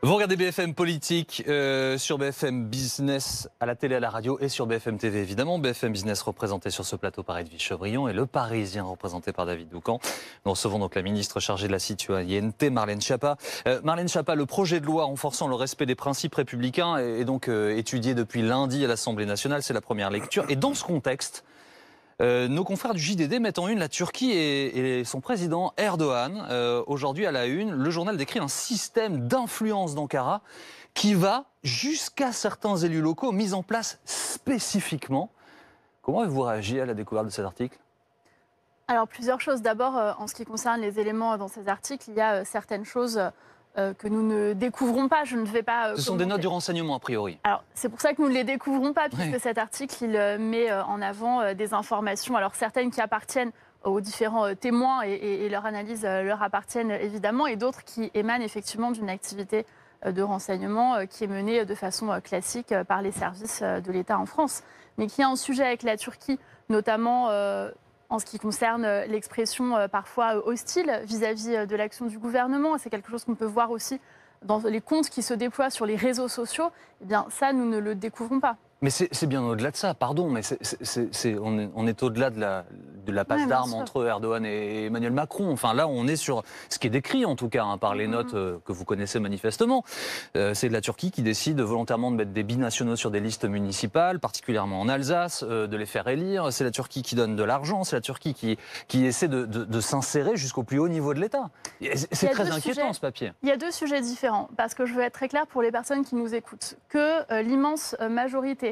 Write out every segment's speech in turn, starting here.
Vous regardez BFM Politique sur BFM Business à la télé, à la radio et sur BFM TV évidemment. BFM Business représenté sur ce plateau par Edwige Chevrillon et Le Parisien représenté par David Doucan. Nous recevons donc la ministre chargée de la citoyenneté, Marlène Schiappa. Marlène Schiappa, le projet de loi renforçant le respect des principes républicains est donc étudié depuis lundi à l'Assemblée nationale. C'est la première lecture. Et dans ce contexte, nos confrères du JDD mettent en une la Turquie et son président Erdogan. Aujourd'hui à la une, le journal décrit un système d'influence d'Ankara qui va jusqu'à certains élus locaux mis en place spécifiquement. Comment avez-vous réagi à la découverte de cet article ? Alors plusieurs choses. D'abord, en ce qui concerne les éléments dans ces articles, il y a certaines choses que nous ne découvrons pas. Je ne vais pas. Ce sont des notes du renseignement, a priori. Alors, c'est pour ça que nous ne les découvrons pas, puisque Oui. cet article, il met en avant des informations, alors certaines qui appartiennent aux différents témoins et leur analyse leur appartiennent évidemment, et d'autres qui émanent effectivement d'une activité de renseignement qui est menée de façon classique par les services de l'État en France. Mais qu'il y a un sujet avec la Turquie, notamment en ce qui concerne l'expression parfois hostile vis-à-vis de l'action du gouvernement. C'est quelque chose qu'on peut voir aussi dans les comptes qui se déploient sur les réseaux sociaux. Eh bien, ça, nous ne le découvrons pas. Mais c'est bien au-delà de ça, pardon, mais on est au-delà de la passe d'armes entre Erdogan et Emmanuel Macron. Enfin là, on est sur ce qui est décrit en tout cas par les notes que vous connaissez manifestement. C'est la Turquie qui décide volontairement de mettre des binationaux sur des listes municipales, particulièrement en Alsace, de les faire élire. C'est la Turquie qui donne de l'argent, c'est la Turquie qui essaie de s'insérer jusqu'au plus haut niveau de l'État. C'est très inquiétant ce papier. Il y a deux sujets différents, parce que je veux être très clair pour les personnes qui nous écoutent, que l'immense majorité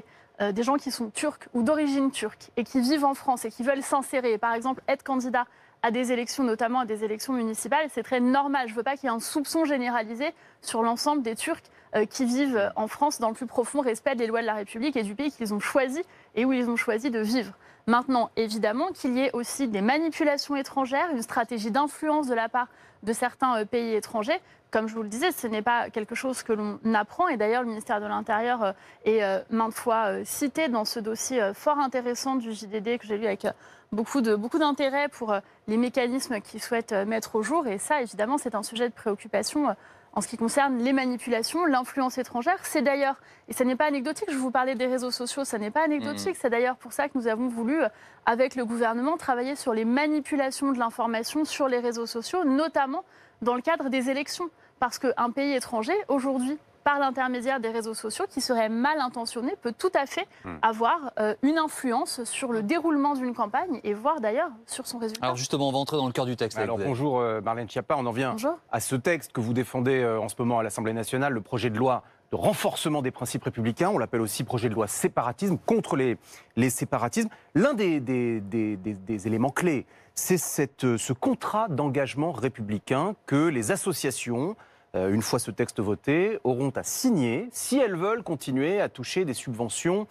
des gens qui sont turcs ou d'origine turque et qui vivent en France et qui veulent s'insérer, par exemple être candidat à des élections, notamment à des élections municipales, c'est très normal. Je ne veux pas qu'il y ait un soupçon généralisé sur l'ensemble des Turcs qui vivent en France dans le plus profond respect des lois de la République et du pays qu'ils ont choisi et où ils ont choisi de vivre. Maintenant, évidemment, qu'il y ait aussi des manipulations étrangères, une stratégie d'influence de la part de certains pays étrangers. Comme je vous le disais, ce n'est pas quelque chose que l'on apprend. Et d'ailleurs, le ministère de l'Intérieur est maintes fois cité dans ce dossier fort intéressant du JDD que j'ai lu avec beaucoup d'intérêt pour les mécanismes qu'ils souhaitent mettre au jour. Et ça, évidemment, c'est un sujet de préoccupation en ce qui concerne les manipulations, l'influence étrangère. C'est d'ailleurs, et ce n'est pas anecdotique, je vous parlais des réseaux sociaux, ce n'est pas anecdotique. C'est d'ailleurs pour ça que nous avons voulu, avec le gouvernement, travailler sur les manipulations de l'information sur les réseaux sociaux, notamment dans le cadre des élections. Parce qu'un pays étranger, aujourd'hui, par l'intermédiaire des réseaux sociaux, qui serait mal intentionné, peut tout à fait avoir une influence sur le déroulement d'une campagne et voire d'ailleurs sur son résultat. Alors justement, on va entrer dans le cœur du texte. Alors bonjour Marlène Schiappa, on en vient à ce texte que vous défendez en ce moment à l'Assemblée nationale, le projet de loi de renforcement des principes républicains, on l'appelle aussi projet de loi séparatisme, contre les séparatismes. L'un des éléments clés, c'est ce contrat d'engagement républicain que les associations, une fois ce texte voté, auront à signer si elles veulent continuer à toucher des subventions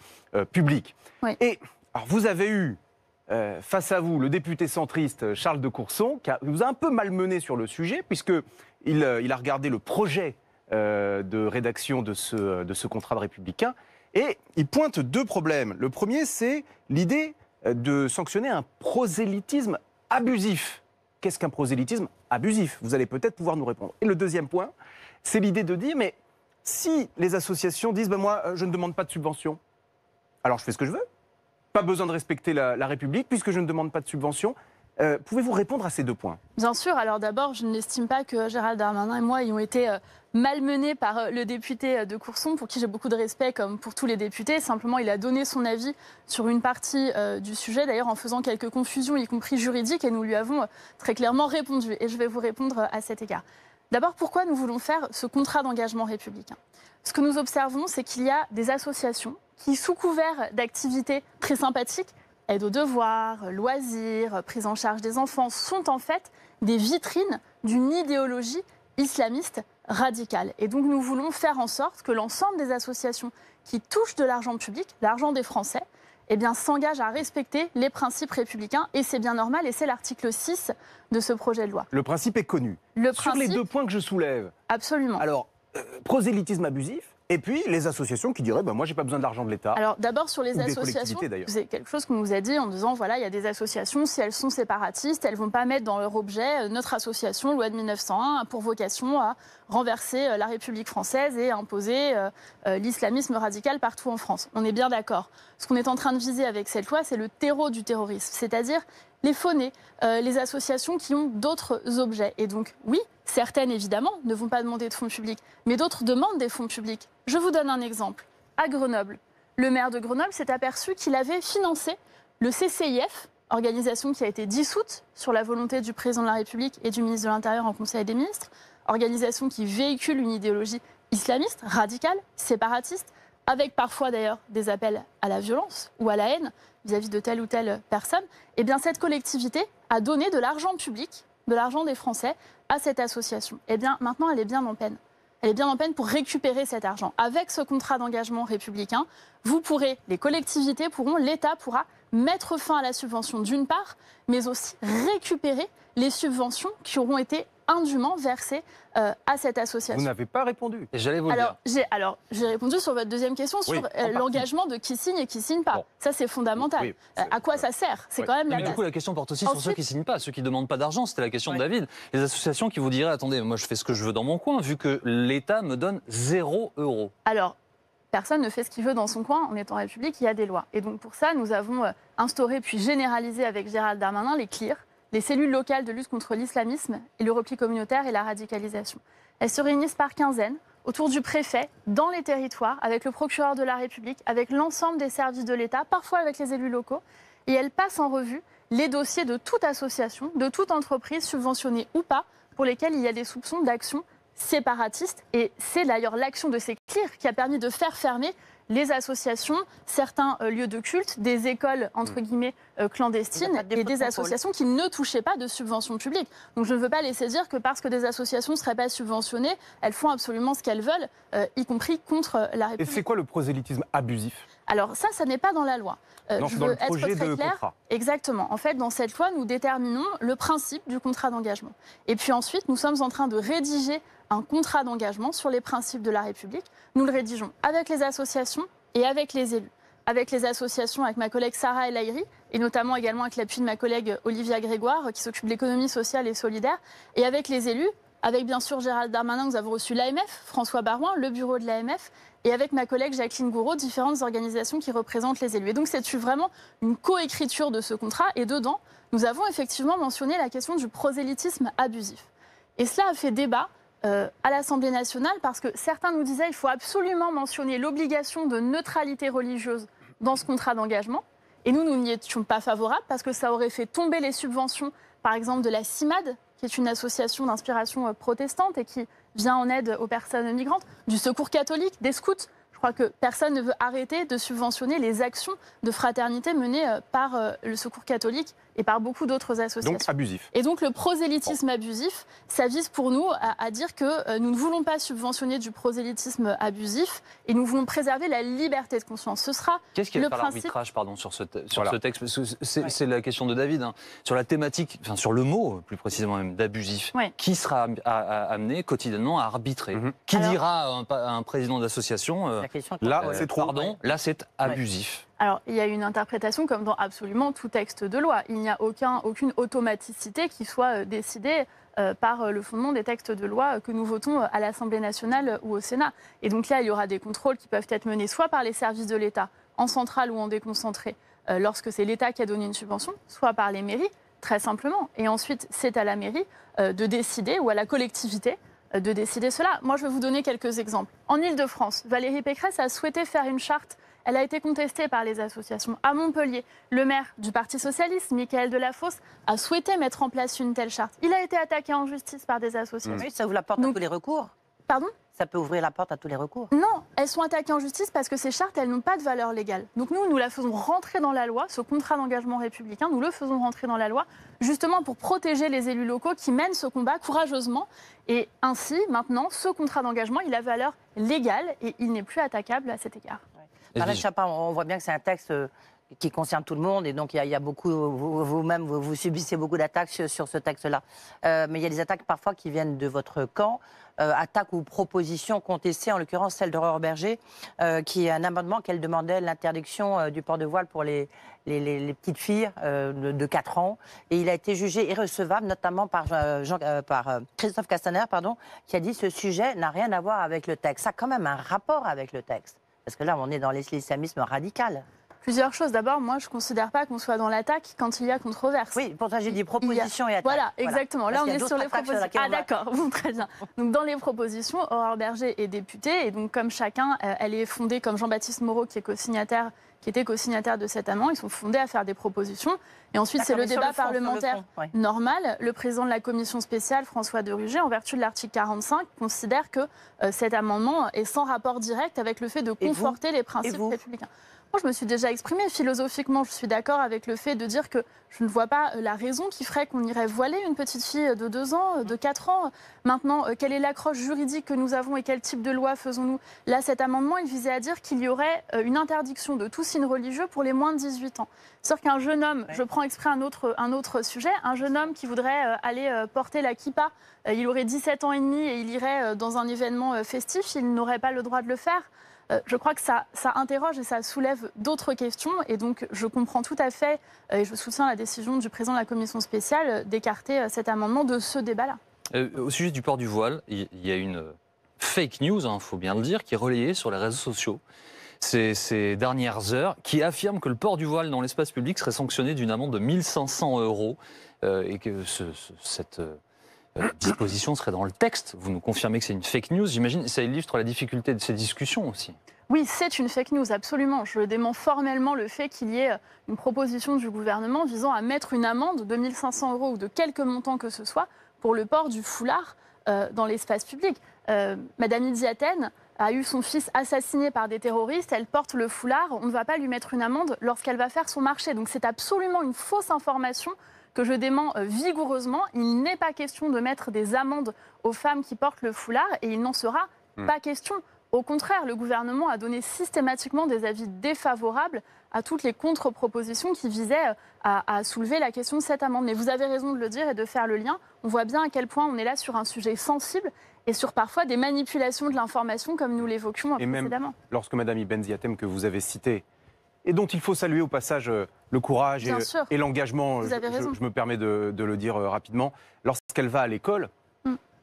publiques. Oui. Et alors vous avez eu face à vous le député centriste Charles de Courson, qui vous a un peu malmené sur le sujet, puisqu'il a regardé le projet de rédaction de ce contrat de républicain, et il pointe deux problèmes. Le premier, c'est l'idée de sanctionner un prosélytisme abusif. Qu'est-ce qu'un prosélytisme abusif? Vous allez peut-être pouvoir nous répondre. Et le deuxième point, c'est l'idée de dire, mais si les associations disent, moi, je ne demande pas de subvention, alors je fais ce que je veux, pas besoin de respecter la République, puisque je ne demande pas de subvention. Pouvez-vous répondre à ces deux points? Bien sûr. Alors d'abord, je n'estime pas que Gérald Darmanin et moi ayons été malmenés par le député de Courson, pour qui j'ai beaucoup de respect, comme pour tous les députés. Simplement, il a donné son avis sur une partie du sujet, d'ailleurs en faisant quelques confusions, y compris juridiques, et nous lui avons très clairement répondu. Et je vais vous répondre à cet égard. D'abord, pourquoi nous voulons faire ce contrat d'engagement républicain? Ce que nous observons, c'est qu'il y a des associations qui, sous couvert d'activités très sympathiques, aide aux devoirs, loisirs, prise en charge des enfants, sont en fait des vitrines d'une idéologie islamiste radicale. Et donc nous voulons faire en sorte que l'ensemble des associations qui touchent de l'argent public, l'argent des Français, s'engagent à respecter les principes républicains. Et c'est bien normal, et c'est l'article 6 de ce projet de loi. Le principe est connu. Sur les deux points que je soulève. Absolument. Alors, prosélytisme abusif, Et puis les associations qui diraient moi j'ai pas besoin de l'argent de l'État. Alors d'abord sur les Ou des associations, collectivités, d'ailleurs. c'est quelque chose qu'on nous a dit en disant voilà, il y a des associations, si elles sont séparatistes, elles vont pas mettre dans leur objet notre association, loi de 1901, a pour vocation à renverser la République française et à imposer l'islamisme radical partout en France. On est bien d'accord. Ce qu'on est en train de viser avec cette loi, c'est le terreau du terrorisme, c'est-à-dire les faux-nés, les associations qui ont d'autres objets. Et donc, oui, certaines, évidemment, ne vont pas demander de fonds publics, mais d'autres demandent des fonds publics. Je vous donne un exemple. À Grenoble, le maire de Grenoble s'est aperçu qu'il avait financé le CCIF, organisation qui a été dissoute sur la volonté du président de la République et du ministre de l'Intérieur en Conseil des ministres, organisation qui véhicule une idéologie islamiste, radicale, séparatiste, avec parfois d'ailleurs des appels à la violence ou à la haine vis-à-vis de telle ou telle personne. Eh bien, cette collectivité a donné de l'argent public, de l'argent des Français, à cette association. Eh bien, maintenant, elle est bien en peine. Elle est bien en peine pour récupérer cet argent. Avec ce contrat d'engagement républicain, les collectivités pourront, l'État pourra mettre fin à la subvention d'une part, mais aussi récupérer les subventions qui auront été indûment versées à cette association. Vous n'avez pas répondu. Et j'allais vous le dire. J'ai répondu sur votre deuxième question sur l'engagement de qui signe et qui signe pas. Bon. Ça, c'est fondamental. Oui, à quoi ça sert? C'est quand même la base. Du coup, la question porte aussi sur ceux qui ne signent pas, ceux qui ne demandent pas d'argent. C'était la question de David. Les associations qui vous diraient, attendez, moi je fais ce que je veux dans mon coin, vu que l'État me donne 0 €. Alors, personne ne fait ce qu'il veut dans son coin. On est en République, il y a des lois. Et donc pour ça, nous avons instauré puis généralisé avec Gérald Darmanin les CLIR, les cellules locales de lutte contre l'islamisme et le repli communautaire et la radicalisation. Elles se réunissent par quinzaine autour du préfet, dans les territoires, avec le procureur de la République, avec l'ensemble des services de l'État, parfois avec les élus locaux. Et elles passent en revue les dossiers de toute association, de toute entreprise, subventionnée ou pas, pour lesquels il y a des soupçons d'action séparatiste. Et c'est d'ailleurs l'action de ces CLIR qui a permis de faire fermer les associations, certains lieux de culte, des écoles, entre guillemets, clandestines et des associations qui ne touchaient pas de subventions publiques. Donc je ne veux pas laisser dire que parce que des associations ne seraient pas subventionnées, elles font absolument ce qu'elles veulent, y compris contre la République. Et c'est quoi le prosélytisme abusif? Alors ça n'est pas dans la loi. Non, je dans veux le projet être très de clair. contrat. Exactement. En fait, dans cette loi, nous déterminons le principe du contrat d'engagement. Et puis ensuite, nous sommes en train de rédiger un contrat d'engagement sur les principes de la République. Nous le rédigeons avec les associations et avec les élus. Avec les associations, avec ma collègue Sarah El Haïry, et notamment également avec l'appui de ma collègue Olivia Grégoire, qui s'occupe de l'économie sociale et solidaire, et avec les élus, avec bien sûr Gérald Darmanin, nous avons reçu l'AMF, François Barouin, le bureau de l'AMF, et avec ma collègue Jacqueline Gouraud, différentes organisations qui représentent les élus. Et donc c'est vraiment une coécriture de ce contrat, et dedans, nous avons effectivement mentionné la question du prosélytisme abusif. Et cela a fait débat à l'Assemblée nationale parce que certains nous disaient qu'il faut absolument mentionner l'obligation de neutralité religieuse dans ce contrat d'engagement. Et nous n'y étions pas favorables parce que ça aurait fait tomber les subventions, par exemple, de la CIMAD, qui est une association d'inspiration protestante et qui vient en aide aux personnes migrantes, du Secours catholique, des scouts. Je crois que personne ne veut arrêter de subventionner les actions de fraternité menées par le Secours catholique et par beaucoup d'autres associations. Donc abusif. Et donc le prosélytisme abusif, ça vise pour nous à dire que nous ne voulons pas subventionner du prosélytisme abusif et nous voulons préserver la liberté de conscience. Ce sera Qu'est-ce qu'il y a le par principe... l'arbitrage sur ce texte? Parce que c'est la question de David. Hein. Sur la thématique, enfin sur le mot plus précisément même d'abusif, qui sera amené quotidiennement à arbitrer? Qui dira à un président d'association là, c'est trop. Pardon, là c'est abusif. Alors, il y a une interprétation comme dans absolument tout texte de loi. Il n'y a aucune automaticité qui soit décidée par le fondement des textes de loi que nous votons à l'Assemblée nationale ou au Sénat. Et donc là, il y aura des contrôles qui peuvent être menés soit par les services de l'État, en centrale ou en déconcentré, lorsque c'est l'État qui a donné une subvention, soit par les mairies, très simplement. Et ensuite, c'est à la mairie de décider, ou à la collectivité, de décider cela. Moi, je vais vous donner quelques exemples. En Île-de-France, Valérie Pécresse a souhaité faire une charte. Elle a été contestée par les associations. À Montpellier, le maire du Parti socialiste, Michael Delafosse, a souhaité mettre en place une telle charte. Il a été attaqué en justice par des associations. Oui, ça ouvre la porte à tous les recours. Pardon ? Ça peut ouvrir la porte à tous les recours. Non, elles sont attaquées en justice parce que ces chartes, elles n'ont pas de valeur légale. Donc nous la faisons rentrer dans la loi, ce contrat d'engagement républicain, nous le faisons rentrer dans la loi, justement pour protéger les élus locaux qui mènent ce combat courageusement. Et ainsi, maintenant, ce contrat d'engagement, il a valeur légale et il n'est plus attaquable à cet égard. Marlène Schiappa, on voit bien que c'est un texte qui concerne tout le monde, et donc il y a beaucoup, vous-même, vous subissez beaucoup d'attaques sur ce texte-là. Mais il y a des attaques parfois qui viennent de votre camp, attaques ou propositions contestées, en l'occurrence celle d'Aurore Berger, qui est un amendement qu'elle demandait l'interdiction du port de voile pour les petites filles de 4 ans. Et il a été jugé irrecevable, notamment par Christophe Castaner, qui a dit ce sujet n'a rien à voir avec le texte. Ça a quand même un rapport avec le texte. Parce que là, on est dans l'islamisme radical. Plusieurs choses. D'abord, moi, je ne considère pas qu'on soit dans l'attaque quand il y a controverse. Oui, pour ça, j'ai dit proposition et attaque. Voilà, exactement. Là, on est sur les propositions. Ah, d'accord, bon, très bien. Donc, dans les propositions, Aurore Berger est députée. Et donc, comme chacun, elle est fondée, comme Jean-Baptiste Moreau, qui était co-signataire de cet amendement, ils sont fondés à faire des propositions. Et ensuite, c'est le débat parlementaire normal. Le président de la commission spéciale, François de Rugy, en vertu de l'article 45, considère que cet amendement est sans rapport direct avec le fait de conforter les principes républicains. Moi, je me suis déjà exprimée philosophiquement. Je suis d'accord avec le fait de dire que je ne vois pas la raison qui ferait qu'on irait voiler une petite fille de 2 ans, de 4 ans. Maintenant, quelle est l'accroche juridique que nous avons et quel type de loi faisons-nous? Là, cet amendement, il visait à dire qu'il y aurait une interdiction de tout signe religieux pour les moins de 18 ans. C'est-à-dire qu'un jeune homme, je prends exprès un autre sujet, un jeune homme qui voudrait aller porter la kippa, il aurait 17 ans et demi et il irait dans un événement festif, il n'aurait pas le droit de le faire. Je crois que ça interroge et ça soulève d'autres questions. Et donc, je comprends tout à fait, et je soutiens la décision du président de la commission spéciale d'écarter cet amendement de ce débat-là. Au sujet du port du voile, il y a une fake news, il faut bien le dire, qui est relayée sur les réseaux sociaux ces dernières heures, qui affirme que le port du voile dans l'espace public serait sanctionné d'une amende de 1 500 € et que cette disposition serait dans le texte. Vous nous confirmez que c'est une fake news. J'imagine que ça illustre la difficulté de ces discussions aussi. Oui, c'est une fake news, absolument. Je dément formellement le fait qu'il y ait une proposition du gouvernement visant à mettre une amende de 1 500 € ou de quelque montant que ce soit pour le port du foulard dans l'espace public. Madame Idi Aten a eu son fils assassiné par des terroristes, elle porte le foulard, on ne va pas lui mettre une amende lorsqu'elle va faire son marché. Donc c'est absolument une fausse information que je dément vigoureusement. Il n'est pas question de mettre des amendes aux femmes qui portent le foulard et il n'en sera pas question. Au contraire, le gouvernement a donné systématiquement des avis défavorables à toutes les contre-propositions qui visaient à soulever la question de cette amende. Mais vous avez raison de le dire et de faire le lien. On voit bien à quel point on est là sur un sujet sensible et sur parfois des manipulations de l'information comme nous l'évoquions précédemment. Même lorsque Mme Ibn Ziatem, que vous avez citée, et dont il faut saluer au passage le courage et l'engagement, je me permets de le dire rapidement, lorsqu'elle va à l'école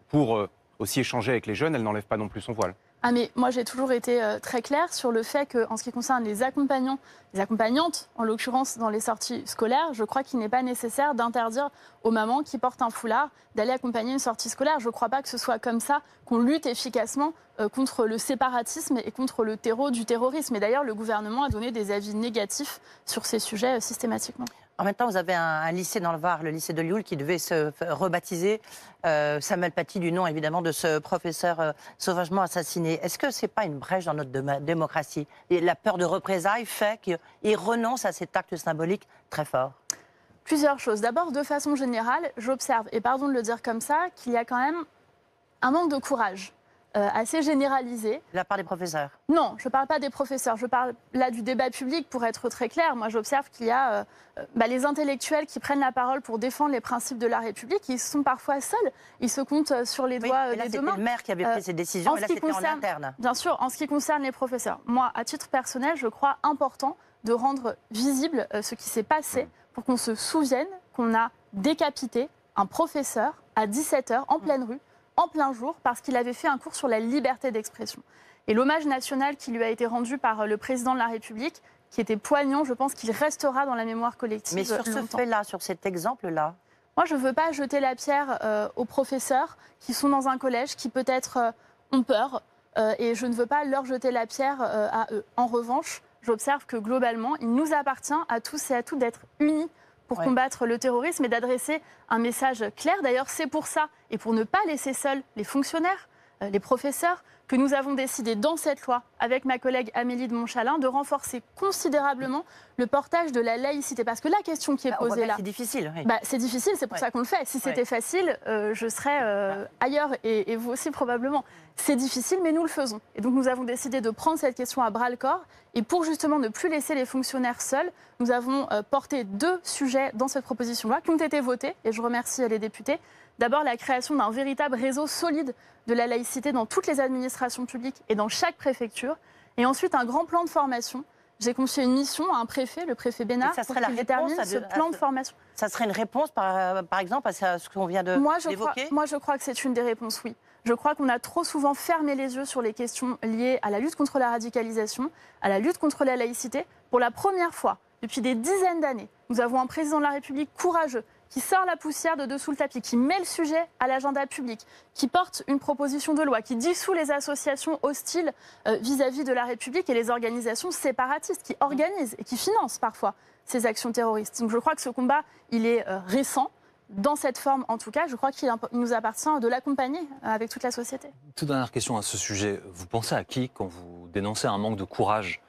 pour aussi échanger avec les jeunes, elle n'enlève pas non plus son voile. Ah mais moi j'ai toujours été très claire sur le fait qu'en ce qui concerne les accompagnants, les accompagnantes en l'occurrence dans les sorties scolaires, je crois qu'il n'est pas nécessaire d'interdire aux mamans qui portent un foulard d'aller accompagner une sortie scolaire. Je ne crois pas que ce soit comme ça qu'on lutte efficacement contre le séparatisme et contre le terreau du terrorisme. Et d'ailleurs le gouvernement a donné des avis négatifs sur ces sujets systématiquement. En même temps, vous avez un lycée dans le Var, le lycée de Lioul, qui devait se rebaptiser. Samuel Paty, du nom évidemment de ce professeur sauvagement assassiné. Est-ce que ce n'est pas une brèche dans notre démocratie? Et la peur de représailles fait qu'il renonce à cet acte symbolique très fort. Plusieurs choses. D'abord, de façon générale, j'observe, et pardon de le dire comme ça, qu'il y a quand même un manque de courage assez généralisé. De la part des professeurs? Non, je ne parle pas des professeurs. Je parle là du débat public, pour être très clair. Moi, j'observe qu'il y a les intellectuels qui prennent la parole pour défendre les principes de la République. Ils sont parfois seuls. Ils se comptent sur les doigts des deux mains. C'était le maire qui avait pris ces décisions, et là, c'était en interne. Bien sûr, en ce qui concerne les professeurs. Moi, à titre personnel, je crois important de rendre visible ce qui s'est passé pour qu'on se souvienne qu'on a décapité un professeur à 17h en pleine rue, en plein jour, parce qu'il avait fait un cours sur la liberté d'expression. Et l'hommage national qui lui a été rendu par le président de la République, qui était poignant, je pense qu'il restera dans la mémoire collective. Mais sur ce fait-là, sur cet exemple-là, moi, je ne veux pas jeter la pierre aux professeurs qui sont dans un collège, qui peut-être ont peur, et je ne veux pas leur jeter la pierre à eux. En revanche, j'observe que globalement, il nous appartient à tous et à toutes d'être unis pour combattre le terrorisme et d'adresser un message clair. D'ailleurs, c'est pour ça, et pour ne pas laisser seuls les fonctionnaires, les professeurs, que nous avons décidé dans cette loi, avec ma collègue Amélie de Montchalin, de renforcer considérablement le portage de la laïcité. Parce que la question qui est posée là... C'est difficile. Oui. C'est difficile, c'est pour ça qu'on le fait. Si c'était facile, je serais ailleurs, et vous aussi probablement. C'est difficile, mais nous le faisons. Et donc nous avons décidé de prendre cette question à bras-le-corps. Et pour justement ne plus laisser les fonctionnaires seuls, nous avons porté 2 sujets dans cette proposition de loi qui ont été votés, et je remercie les députés. D'abord, la création d'un véritable réseau solide de la laïcité dans toutes les administrations publiques et dans chaque préfecture. Et ensuite, un grand plan de formation. J'ai confié une mission à un préfet, le préfet Bénard, pour qu'il détermine ce plan de formation. Ça serait une réponse, par exemple, à ce qu'on vient d'évoquer ? Moi, je crois que c'est une des réponses, oui. Je crois qu'on a trop souvent fermé les yeux sur les questions liées à la lutte contre la radicalisation, à la lutte contre la laïcité. Pour la première fois, depuis des dizaines d'années, nous avons un président de la République courageux, qui sort la poussière de dessous le tapis, qui met le sujet à l'agenda public, qui porte une proposition de loi, qui dissout les associations hostiles vis-à-vis de la République et les organisations séparatistes, qui organisent et qui financent parfois ces actions terroristes. Donc je crois que ce combat, il est récent. Dans cette forme, en tout cas, je crois qu'il nous appartient de l'accompagner avec toute la société. Toute dernière question à ce sujet. Vous pensez à qui quand vous dénoncez un manque de courage ?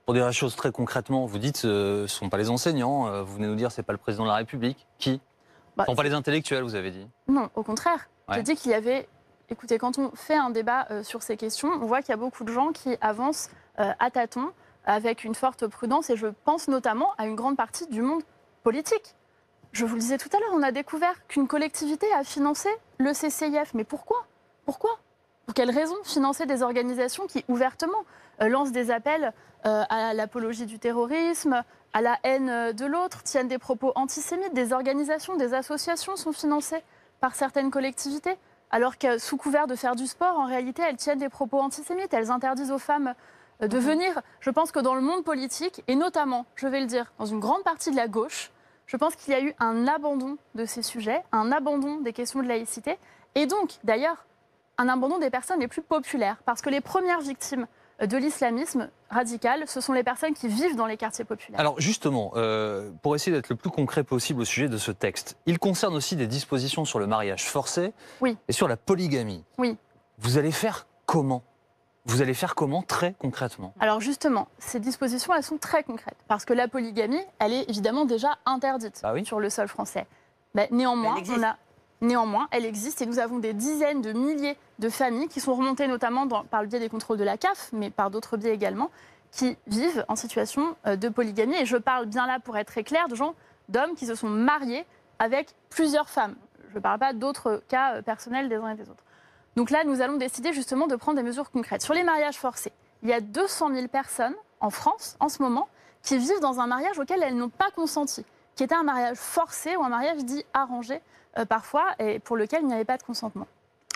Pour dire la chose très concrètement, vous dites ce ne sont pas les enseignants, vous venez nous dire ce n'est pas le président de la République. Qui ? Ce ne sont pas les intellectuels, vous avez dit. Non, au contraire. Ouais. J'ai dit qu'il y avait... Écoutez, quand on fait un débat sur ces questions, on voit qu'il y a beaucoup de gens qui avancent à tâtons, avec une forte prudence, et je pense notamment à une grande partie du monde politique. Je vous le disais tout à l'heure, on a découvert qu'une collectivité a financé le CCIF. Mais pourquoi ? Pourquoi ? Pour quelles raisons financer des organisations qui, ouvertement, lancent des appels à l'apologie du terrorisme, à la haine de l'autre, tiennent des propos antisémites? Des organisations, des associations sont financées par certaines collectivités, alors que sous couvert de faire du sport, en réalité, elles tiennent des propos antisémites, elles interdisent aux femmes de venir. Je pense que dans le monde politique, et notamment, je vais le dire, dans une grande partie de la gauche, je pense qu'il y a eu un abandon de ces sujets, un abandon des questions de laïcité, et donc, d'ailleurs, un abandon des personnes les plus populaires, parce que les premières victimes de l'islamisme radical, ce sont les personnes qui vivent dans les quartiers populaires. Alors justement, pour essayer d'être le plus concret possible au sujet de ce texte, il concerne aussi des dispositions sur le mariage forcé et sur la polygamie. Oui. Vous allez faire comment ? Vous allez faire comment très concrètement ? Alors justement, ces dispositions, elles sont très concrètes, parce que la polygamie, elle est évidemment déjà interdite sur le sol français. Mais néanmoins, elle existe et nous avons des dizaines de milliers de familles qui sont remontées notamment par le biais des contrôles de la CAF, mais par d'autres biais également, qui vivent en situation de polygamie. Et je parle bien là, pour être très clair, d'hommes qui se sont mariés avec plusieurs femmes. Je ne parle pas d'autres cas personnels des uns et des autres. Donc là, nous allons décider justement de prendre des mesures concrètes. Sur les mariages forcés, il y a 200 000 personnes en France, en ce moment, qui vivent dans un mariage auquel elles n'ont pas consenti, qui était un mariage forcé ou un mariage dit arrangé parfois, et pour lequel il n'y avait pas de consentement.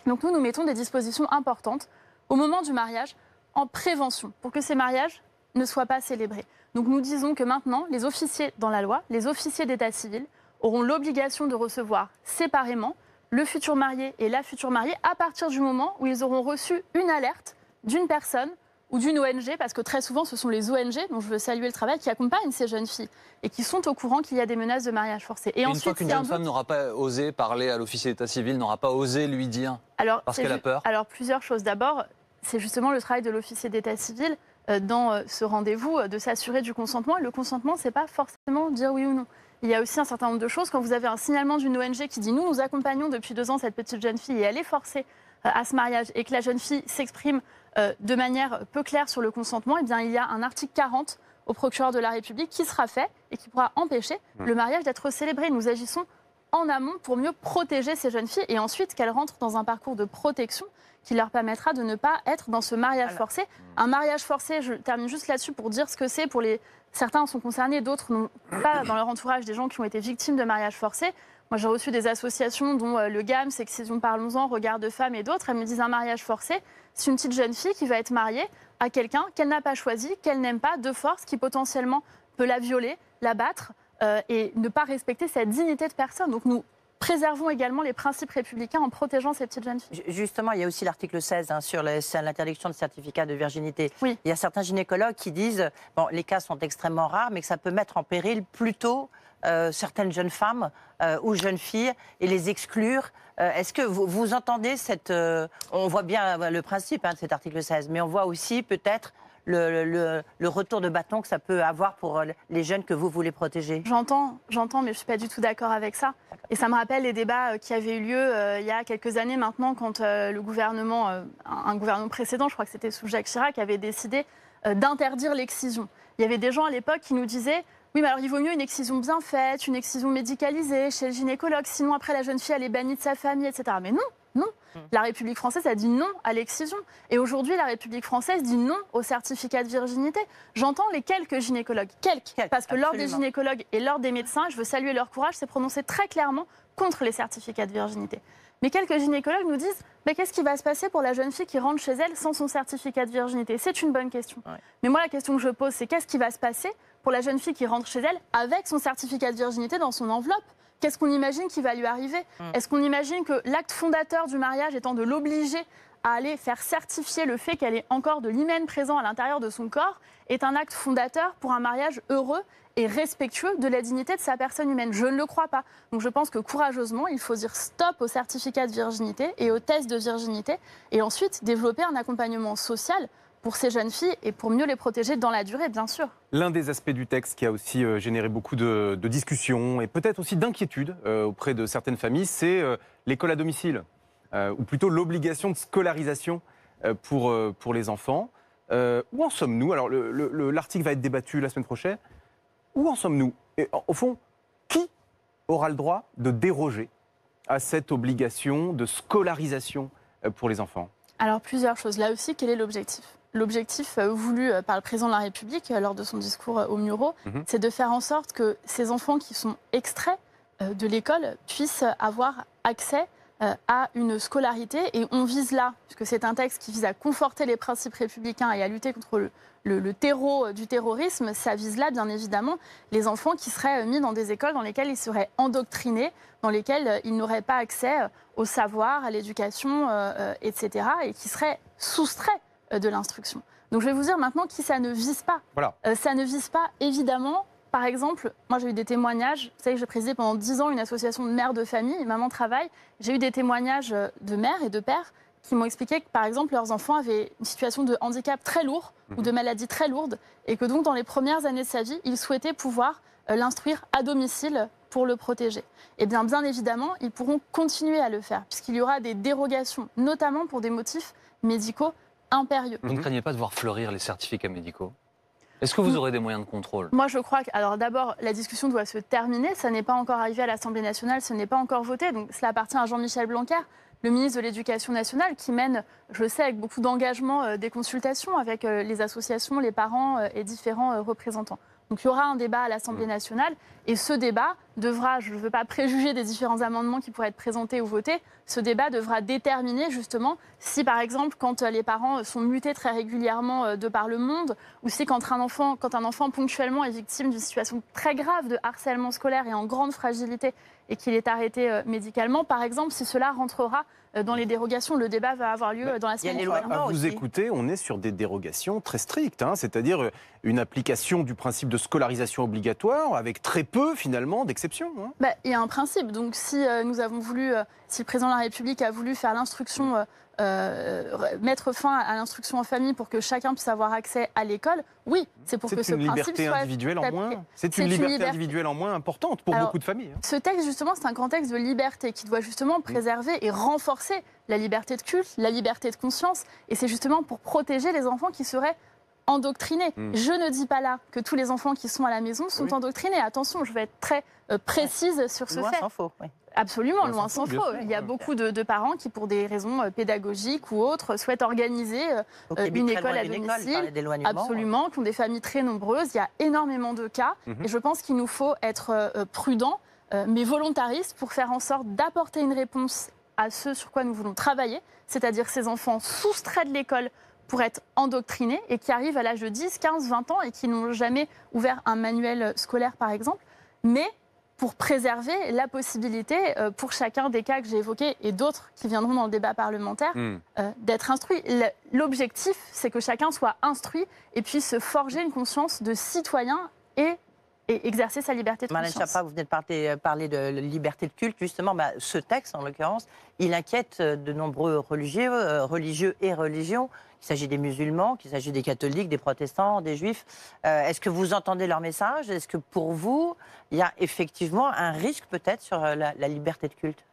Donc nous mettons des dispositions importantes au moment du mariage en prévention, pour que ces mariages ne soient pas célébrés. Donc nous disons que maintenant, les officiers dans la loi, les officiers d'état civil, auront l'obligation de recevoir séparément le futur marié et la future mariée à partir du moment où ils auront reçu une alerte d'une personne ou d'une ONG, parce que très souvent, ce sont les ONG, dont je veux saluer le travail, qui accompagnent ces jeunes filles et qui sont au courant qu'il y a des menaces de mariage forcé. Et ensuite, une fois qu'une jeune femme n'aura pas osé parler à l'officier d'état civil, n'aura pas osé lui dire, parce qu'elle a peur. Alors, plusieurs choses. D'abord, c'est justement le travail de l'officier d'état civil dans ce rendez-vous, de s'assurer du consentement. Et le consentement, ce n'est pas forcément dire oui ou non. Il y a aussi un certain nombre de choses. Quand vous avez un signalement d'une ONG qui dit « nous accompagnons depuis 2 ans cette petite jeune fille et elle est forcée à ce mariage » et que la jeune fille s'exprime de manière peu claire sur le consentement, eh bien, il y a un article 40 au procureur de la République qui sera fait et qui pourra empêcher le mariage d'être célébré. Nous agissons en amont pour mieux protéger ces jeunes filles et ensuite qu'elles rentrent dans un parcours de protection qui leur permettra de ne pas être dans ce mariage forcé. Un mariage forcé, je termine juste là-dessus pour dire ce que c'est pour les... Certains en sont concernés, d'autres n'ont pas dans leur entourage des gens qui ont été victimes de mariage forcé. Moi, j'ai reçu des associations dont le GAM, Sexisme Parlons-en, Regard de Femmes et d'autres. Elles me disent un mariage forcé, c'est une petite jeune fille qui va être mariée à quelqu'un qu'elle n'a pas choisi, qu'elle n'aime pas, de force, qui potentiellement peut la violer, la battre et ne pas respecter sa dignité de personne. Donc nous préservons également les principes républicains en protégeant ces petites jeunes filles. Justement, il y a aussi l'article 16 sur l'interdiction de certificat de virginité. Oui. Il y a certains gynécologues qui disent bon, les cas sont extrêmement rares, mais que ça peut mettre en péril plutôt certaines jeunes femmes ou jeunes filles et les exclure. Est-ce que vous entendez cette... on voit bien le principe de cet article 16, mais on voit aussi peut-être le retour de bâton que ça peut avoir pour les jeunes que vous voulez protéger. J'entends, mais je ne suis pas du tout d'accord avec ça. Et ça me rappelle les débats qui avaient eu lieu il y a quelques années maintenant, quand le gouvernement, un gouvernement précédent, je crois que c'était sous Jacques Chirac, avait décidé d'interdire l'excision. Il y avait des gens à l'époque qui nous disaient « Oui, mais alors il vaut mieux une excision bien faite, une excision médicalisée chez le gynécologue, sinon après la jeune fille elle est bannie de sa famille, etc. » Mais non, non. La République française a dit non à l'excision. Et aujourd'hui, la République française dit non au certificat de virginité. J'entends les quelques gynécologues, parce que l'ordre des gynécologues et l'ordre des médecins, je veux saluer leur courage, s'est prononcé très clairement contre les certificats de virginité. Mais quelques gynécologues nous disent mais qu'est-ce qui va se passer pour la jeune fille qui rentre chez elle sans son certificat de virginité? C'est une bonne question. Ouais. Mais moi, la question que je pose, c'est qu'est-ce qui va se passer pour la jeune fille qui rentre chez elle avec son certificat de virginité dans son enveloppe? Qu'est-ce qu'on imagine qui va lui arriver? Est-ce qu'on imagine que l'acte fondateur du mariage étant de l'obliger à aller faire certifier le fait qu'elle ait encore de l'hymen présent à l'intérieur de son corps est un acte fondateur pour un mariage heureux et respectueux de la dignité de sa personne humaine? Je ne le crois pas. Donc je pense que courageusement, il faut dire stop au certificat de virginité et au test de virginité et ensuite développer un accompagnement social pour ces jeunes filles et pour mieux les protéger dans la durée, bien sûr. L'un des aspects du texte qui a aussi généré beaucoup de discussions et peut-être aussi d'inquiétudes auprès de certaines familles, c'est l'école à domicile, ou plutôt l'obligation de scolarisation pour les enfants. Où en sommes-nous? Alors l'article va être débattu la semaine prochaine. Où en sommes-nous? Et au fond, qui aura le droit de déroger à cette obligation de scolarisation pour les enfants? Alors plusieurs choses. Là aussi, quel est l'objectif? L'objectif voulu par le président de la République lors de son discours au Muro, c'est de faire en sorte que ces enfants qui sont extraits de l'école puissent avoir accès à une scolarité. Et on vise là, puisque c'est un texte qui vise à conforter les principes républicains et à lutter contre le terreau du terrorisme, ça vise là, bien évidemment, les enfants qui seraient mis dans des écoles dans lesquelles ils seraient endoctrinés, dans lesquelles ils n'auraient pas accès au savoir, à l'éducation, etc., et qui seraient soustraits de l'instruction. Donc je vais vous dire maintenant qui ça ne vise pas. Voilà. Ça ne vise pas, évidemment, par exemple, moi j'ai eu des témoignages, vous savez que j'ai présidé pendant 10 ans une association de mères de famille, Maman Travail, j'ai eu des témoignages de mères et de pères qui m'ont expliqué que, par exemple, leurs enfants avaient une situation de handicap très lourd ou de maladie très lourde et que donc, dans les premières années de sa vie, ils souhaitaient pouvoir l'instruire à domicile pour le protéger. Et bien évidemment, ils pourront continuer à le faire puisqu'il y aura des dérogations, notamment pour des motifs médicaux impérieux. Vous ne craignez pas de voir fleurir les certificats médicaux? Est-ce que vous aurez des moyens de contrôle? Moi, je crois que, alors d'abord, la discussion doit se terminer. Ça n'est pas encore arrivé à l'Assemblée nationale, ce n'est pas encore voté. Donc, cela appartient à Jean-Michel Blanquer, le ministre de l'Éducation nationale, qui mène, je le sais, avec beaucoup d'engagement, des consultations avec les associations, les parents et différents représentants. Donc il y aura un débat à l'Assemblée nationale et ce débat devra, je ne veux pas préjuger des différents amendements qui pourraient être présentés ou votés, ce débat devra déterminer justement si par exemple quand les parents sont mutés très régulièrement de par le monde ou si quand un enfant ponctuellement est victime d'une situation très grave de harcèlement scolaire et en grande fragilité et qu'il est arrêté médicalement, par exemple, si cela rentrera dans les dérogations. Le débat va avoir lieu dans la semaine prochaine. À vous écouter, on est sur des dérogations très strictes, c'est-à-dire une application du principe de scolarisation obligatoire avec très peu, finalement, d'exceptions. Il y a un principe. Donc, si nous avons voulu, si le président de la République a voulu faire l'instruction, mettre fin à l'instruction en famille pour que chacun puisse avoir accès à l'école, oui, c'est pour que ce principe soit individuelle en moins. C'est une liberté individuelle en moins importante pour beaucoup de familles. Ce texte, justement, c'est un grand texte de liberté qui doit justement préserver et renforcer la liberté de culte, la liberté de conscience. Et c'est justement pour protéger les enfants qui seraient endoctrinés. Je ne dis pas là que tous les enfants qui sont à la maison sont endoctrinés. Attention, je vais être très précise sur ce fait. Loin s'en faut, oui. Absolument, loin s'en faut. Il y a beaucoup de parents qui, pour des raisons pédagogiques ou autres, souhaitent organiser une école à domicile. Absolument, qui ont des familles très nombreuses. Il y a énormément de cas. Et je pense qu'il nous faut être prudents, mais volontaristes, pour faire en sorte d'apporter une réponse à ce sur quoi nous voulons travailler, c'est-à-dire ces enfants soustraits de l'école pour être endoctrinés et qui arrivent à l'âge de 10, 15, 20 ans et qui n'ont jamais ouvert un manuel scolaire, par exemple, mais pour préserver la possibilité, pour chacun des cas que j'ai évoqués et d'autres qui viendront dans le débat parlementaire, d'être instruit. L'objectif, c'est que chacun soit instruit et puisse se forger une conscience de citoyen et et exercer sa liberté de Marlène conscience. Schiappa, vous venez de parler de liberté de culte, justement. Ce texte, en l'occurrence, il inquiète de nombreux religieux et religions. Il s'agit des musulmans, qu'il s'agit des catholiques, des protestants, des juifs. Est-ce que vous entendez leur message? Est-ce que pour vous, il y a effectivement un risque peut-être sur la liberté de culte?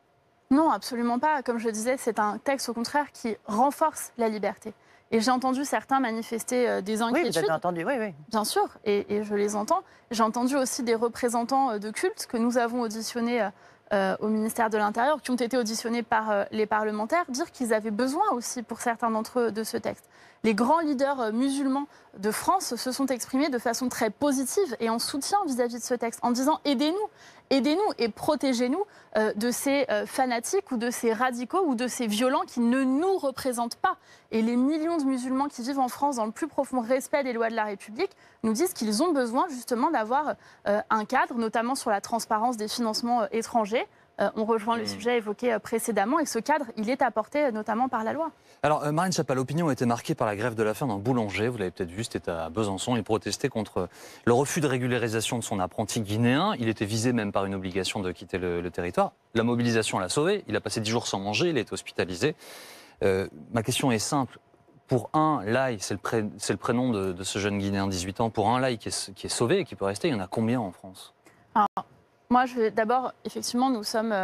Non, absolument pas. Comme je le disais, c'est un texte au contraire qui renforce la liberté. Et j'ai entendu certains manifester des inquiétudes. Oui, vous avez entendu, oui. Bien sûr, et je les entends. J'ai entendu aussi des représentants de culte que nous avons auditionnés au ministère de l'Intérieur, qui ont été auditionnés par les parlementaires, dire qu'ils avaient besoin aussi, pour certains d'entre eux, de ce texte. Les grands leaders musulmans de France se sont exprimés de façon très positive et en soutien vis-à-vis de ce texte, en disant aidez-nous et protégez-nous de ces fanatiques ou de ces radicaux ou de ces violents qui ne nous représentent pas. Et les millions de musulmans qui vivent en France dans le plus profond respect des lois de la République nous disent qu'ils ont besoin justement d'avoir un cadre, notamment sur la transparence des financements étrangers. On rejoint le sujet évoqué précédemment et ce cadre, il est apporté notamment par la loi. Alors, Marlène Schiappa, l'opinion a été marquée par la grève de la faim d'un boulanger. Vous l'avez peut-être vu, c'était à Besançon. Il protestait contre le refus de régularisation de son apprenti guinéen. Il était visé même par une obligation de quitter le territoire. La mobilisation l'a sauvé. Il a passé 10 jours sans manger. Il a été hospitalisé. Ma question est simple. Pour un Lai, c'est le prénom de ce jeune Guinéen de 18 ans, pour un Lai qui est sauvé et qui peut rester, il y en a combien en France? Alors, moi, d'abord, effectivement, nous sommes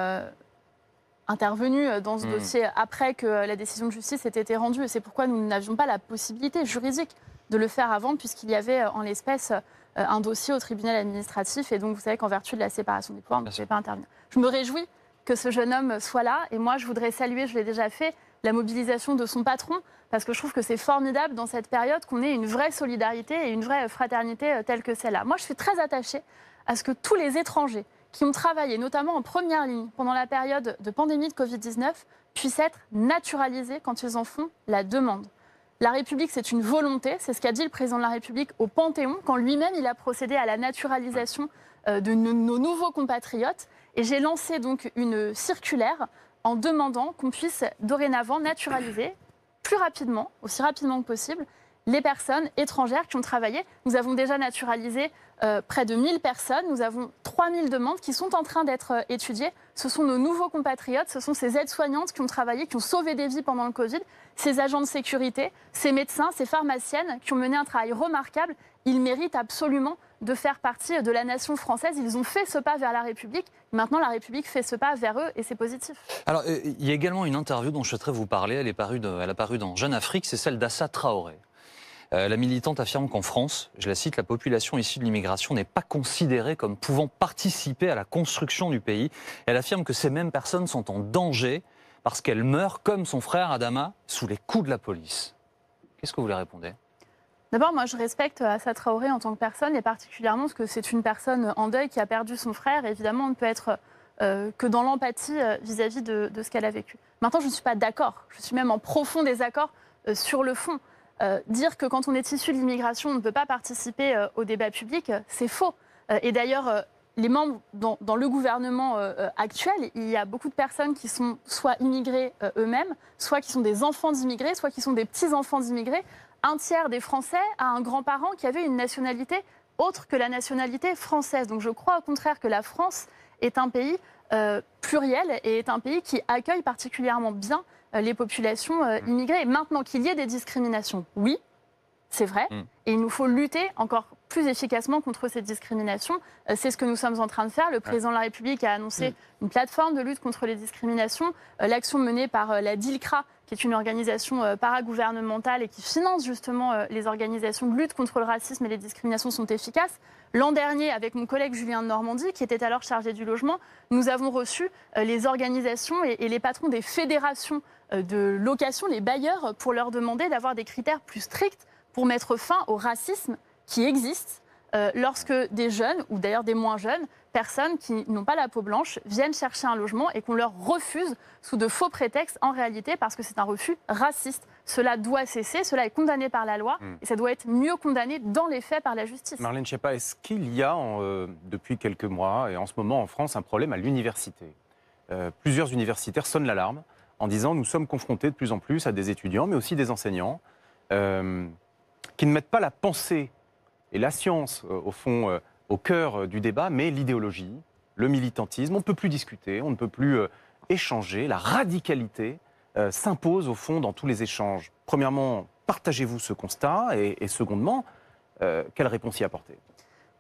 intervenus dans ce dossier après que la décision de justice ait été rendue. Et c'est pourquoi nous n'avions pas la possibilité juridique de le faire avant, puisqu'il y avait en l'espèce un dossier au tribunal administratif. Et donc, vous savez qu'en vertu de la séparation des pouvoirs, on ne pouvait pas intervenir. Je me réjouis que ce jeune homme soit là. Et moi, je voudrais saluer, je l'ai déjà fait, la mobilisation de son patron, parce que je trouve que c'est formidable dans cette période qu'on ait une vraie solidarité et une vraie fraternité telle que celle-là. Moi, je suis très attachée à ce que tous les étrangers qui ont travaillé, notamment en première ligne, pendant la période de pandémie de Covid-19, puissent être naturalisés quand ils en font la demande. La République, c'est une volonté, c'est ce qu'a dit le président de la République au Panthéon, quand lui-même il a procédé à la naturalisation de nos nouveaux compatriotes. Et j'ai lancé donc une circulaire en demandant qu'on puisse dorénavant naturaliser plus rapidement, aussi rapidement que possible, les personnes étrangères qui ont travaillé. Nous avons déjà naturalisé près de 1000 personnes. Nous avons 3000 demandes qui sont en train d'être étudiées. Ce sont nos nouveaux compatriotes, ce sont ces aides-soignantes qui ont travaillé, qui ont sauvé des vies pendant le Covid, ces agents de sécurité, ces médecins, ces pharmaciennes qui ont mené un travail remarquable. Ils méritent absolument de faire partie de la nation française. Ils ont fait ce pas vers la République. Maintenant, la République fait ce pas vers eux et c'est positif. Alors, il y a également une interview dont je souhaiterais vous parler. Elle a paru dans Jeune Afrique, c'est celle d'Assa Traoré. La militante affirme qu'en France, je la cite, la population issue de l'immigration n'est pas considérée comme pouvant participer à la construction du pays. Elle affirme que ces mêmes personnes sont en danger parce qu'elles meurent, comme son frère Adama, sous les coups de la police. Qu'est-ce que vous lui répondez? D'abord, moi, je respecte Assa Traoré en tant que personne, et particulièrement parce que c'est une personne en deuil qui a perdu son frère. Évidemment, on ne peut être que dans l'empathie vis-à-vis de ce qu'elle a vécu. Maintenant, je ne suis pas d'accord. Je suis même en profond désaccord sur le fond. Dire que quand on est issu de l'immigration, on ne peut pas participer au débat public, c'est faux. Et d'ailleurs, les membres dans le gouvernement actuel, il y a beaucoup de personnes qui sont soit immigrés eux-mêmes, soit qui sont des enfants d'immigrés, soit qui sont des petits-enfants d'immigrés. Un tiers des Français a un grand-parent qui avait une nationalité autre que la nationalité française. Donc je crois au contraire que la France est un pays pluriel et est un pays qui accueille particulièrement bien les populations immigrées. Maintenant, qu'il y ait des discriminations, oui, c'est vrai. Et il nous faut lutter encore plus efficacement contre ces discriminations. C'est ce que nous sommes en train de faire. Le président de la République a annoncé une plateforme de lutte contre les discriminations. L'action menée par la DILCRA, qui est une organisation paragouvernementale et qui finance justement les organisations de lutte contre le racisme et les discriminations, sont efficaces. L'an dernier, avec mon collègue Julien de Normandie, qui était alors chargé du logement, nous avons reçu les organisations et les patrons des fédérations de location, les bailleurs, pour leur demander d'avoir des critères plus stricts pour mettre fin au racisme qui existe lorsque des jeunes, ou d'ailleurs des moins jeunes, personnes qui n'ont pas la peau blanche, viennent chercher un logement et qu'on leur refuse sous de faux prétextes, en réalité, parce que c'est un refus raciste. Cela doit cesser, cela est condamné par la loi, et ça doit être mieux condamné dans les faits par la justice. Marlène Schiappa, est-ce qu'il y a, depuis quelques mois, et en ce moment en France, un problème à l'université? Plusieurs universitaires sonnent l'alarme en disant nous sommes confrontés de plus en plus à des étudiants, mais aussi des enseignants, qui ne mettent pas la pensée et la science, au fond, au cœur du débat, mais l'idéologie, le militantisme. On ne peut plus discuter, on ne peut plus échanger. La radicalité s'impose au fond dans tous les échanges. Premièrement, partagez-vous ce constat et secondement, quelle réponse y apporter?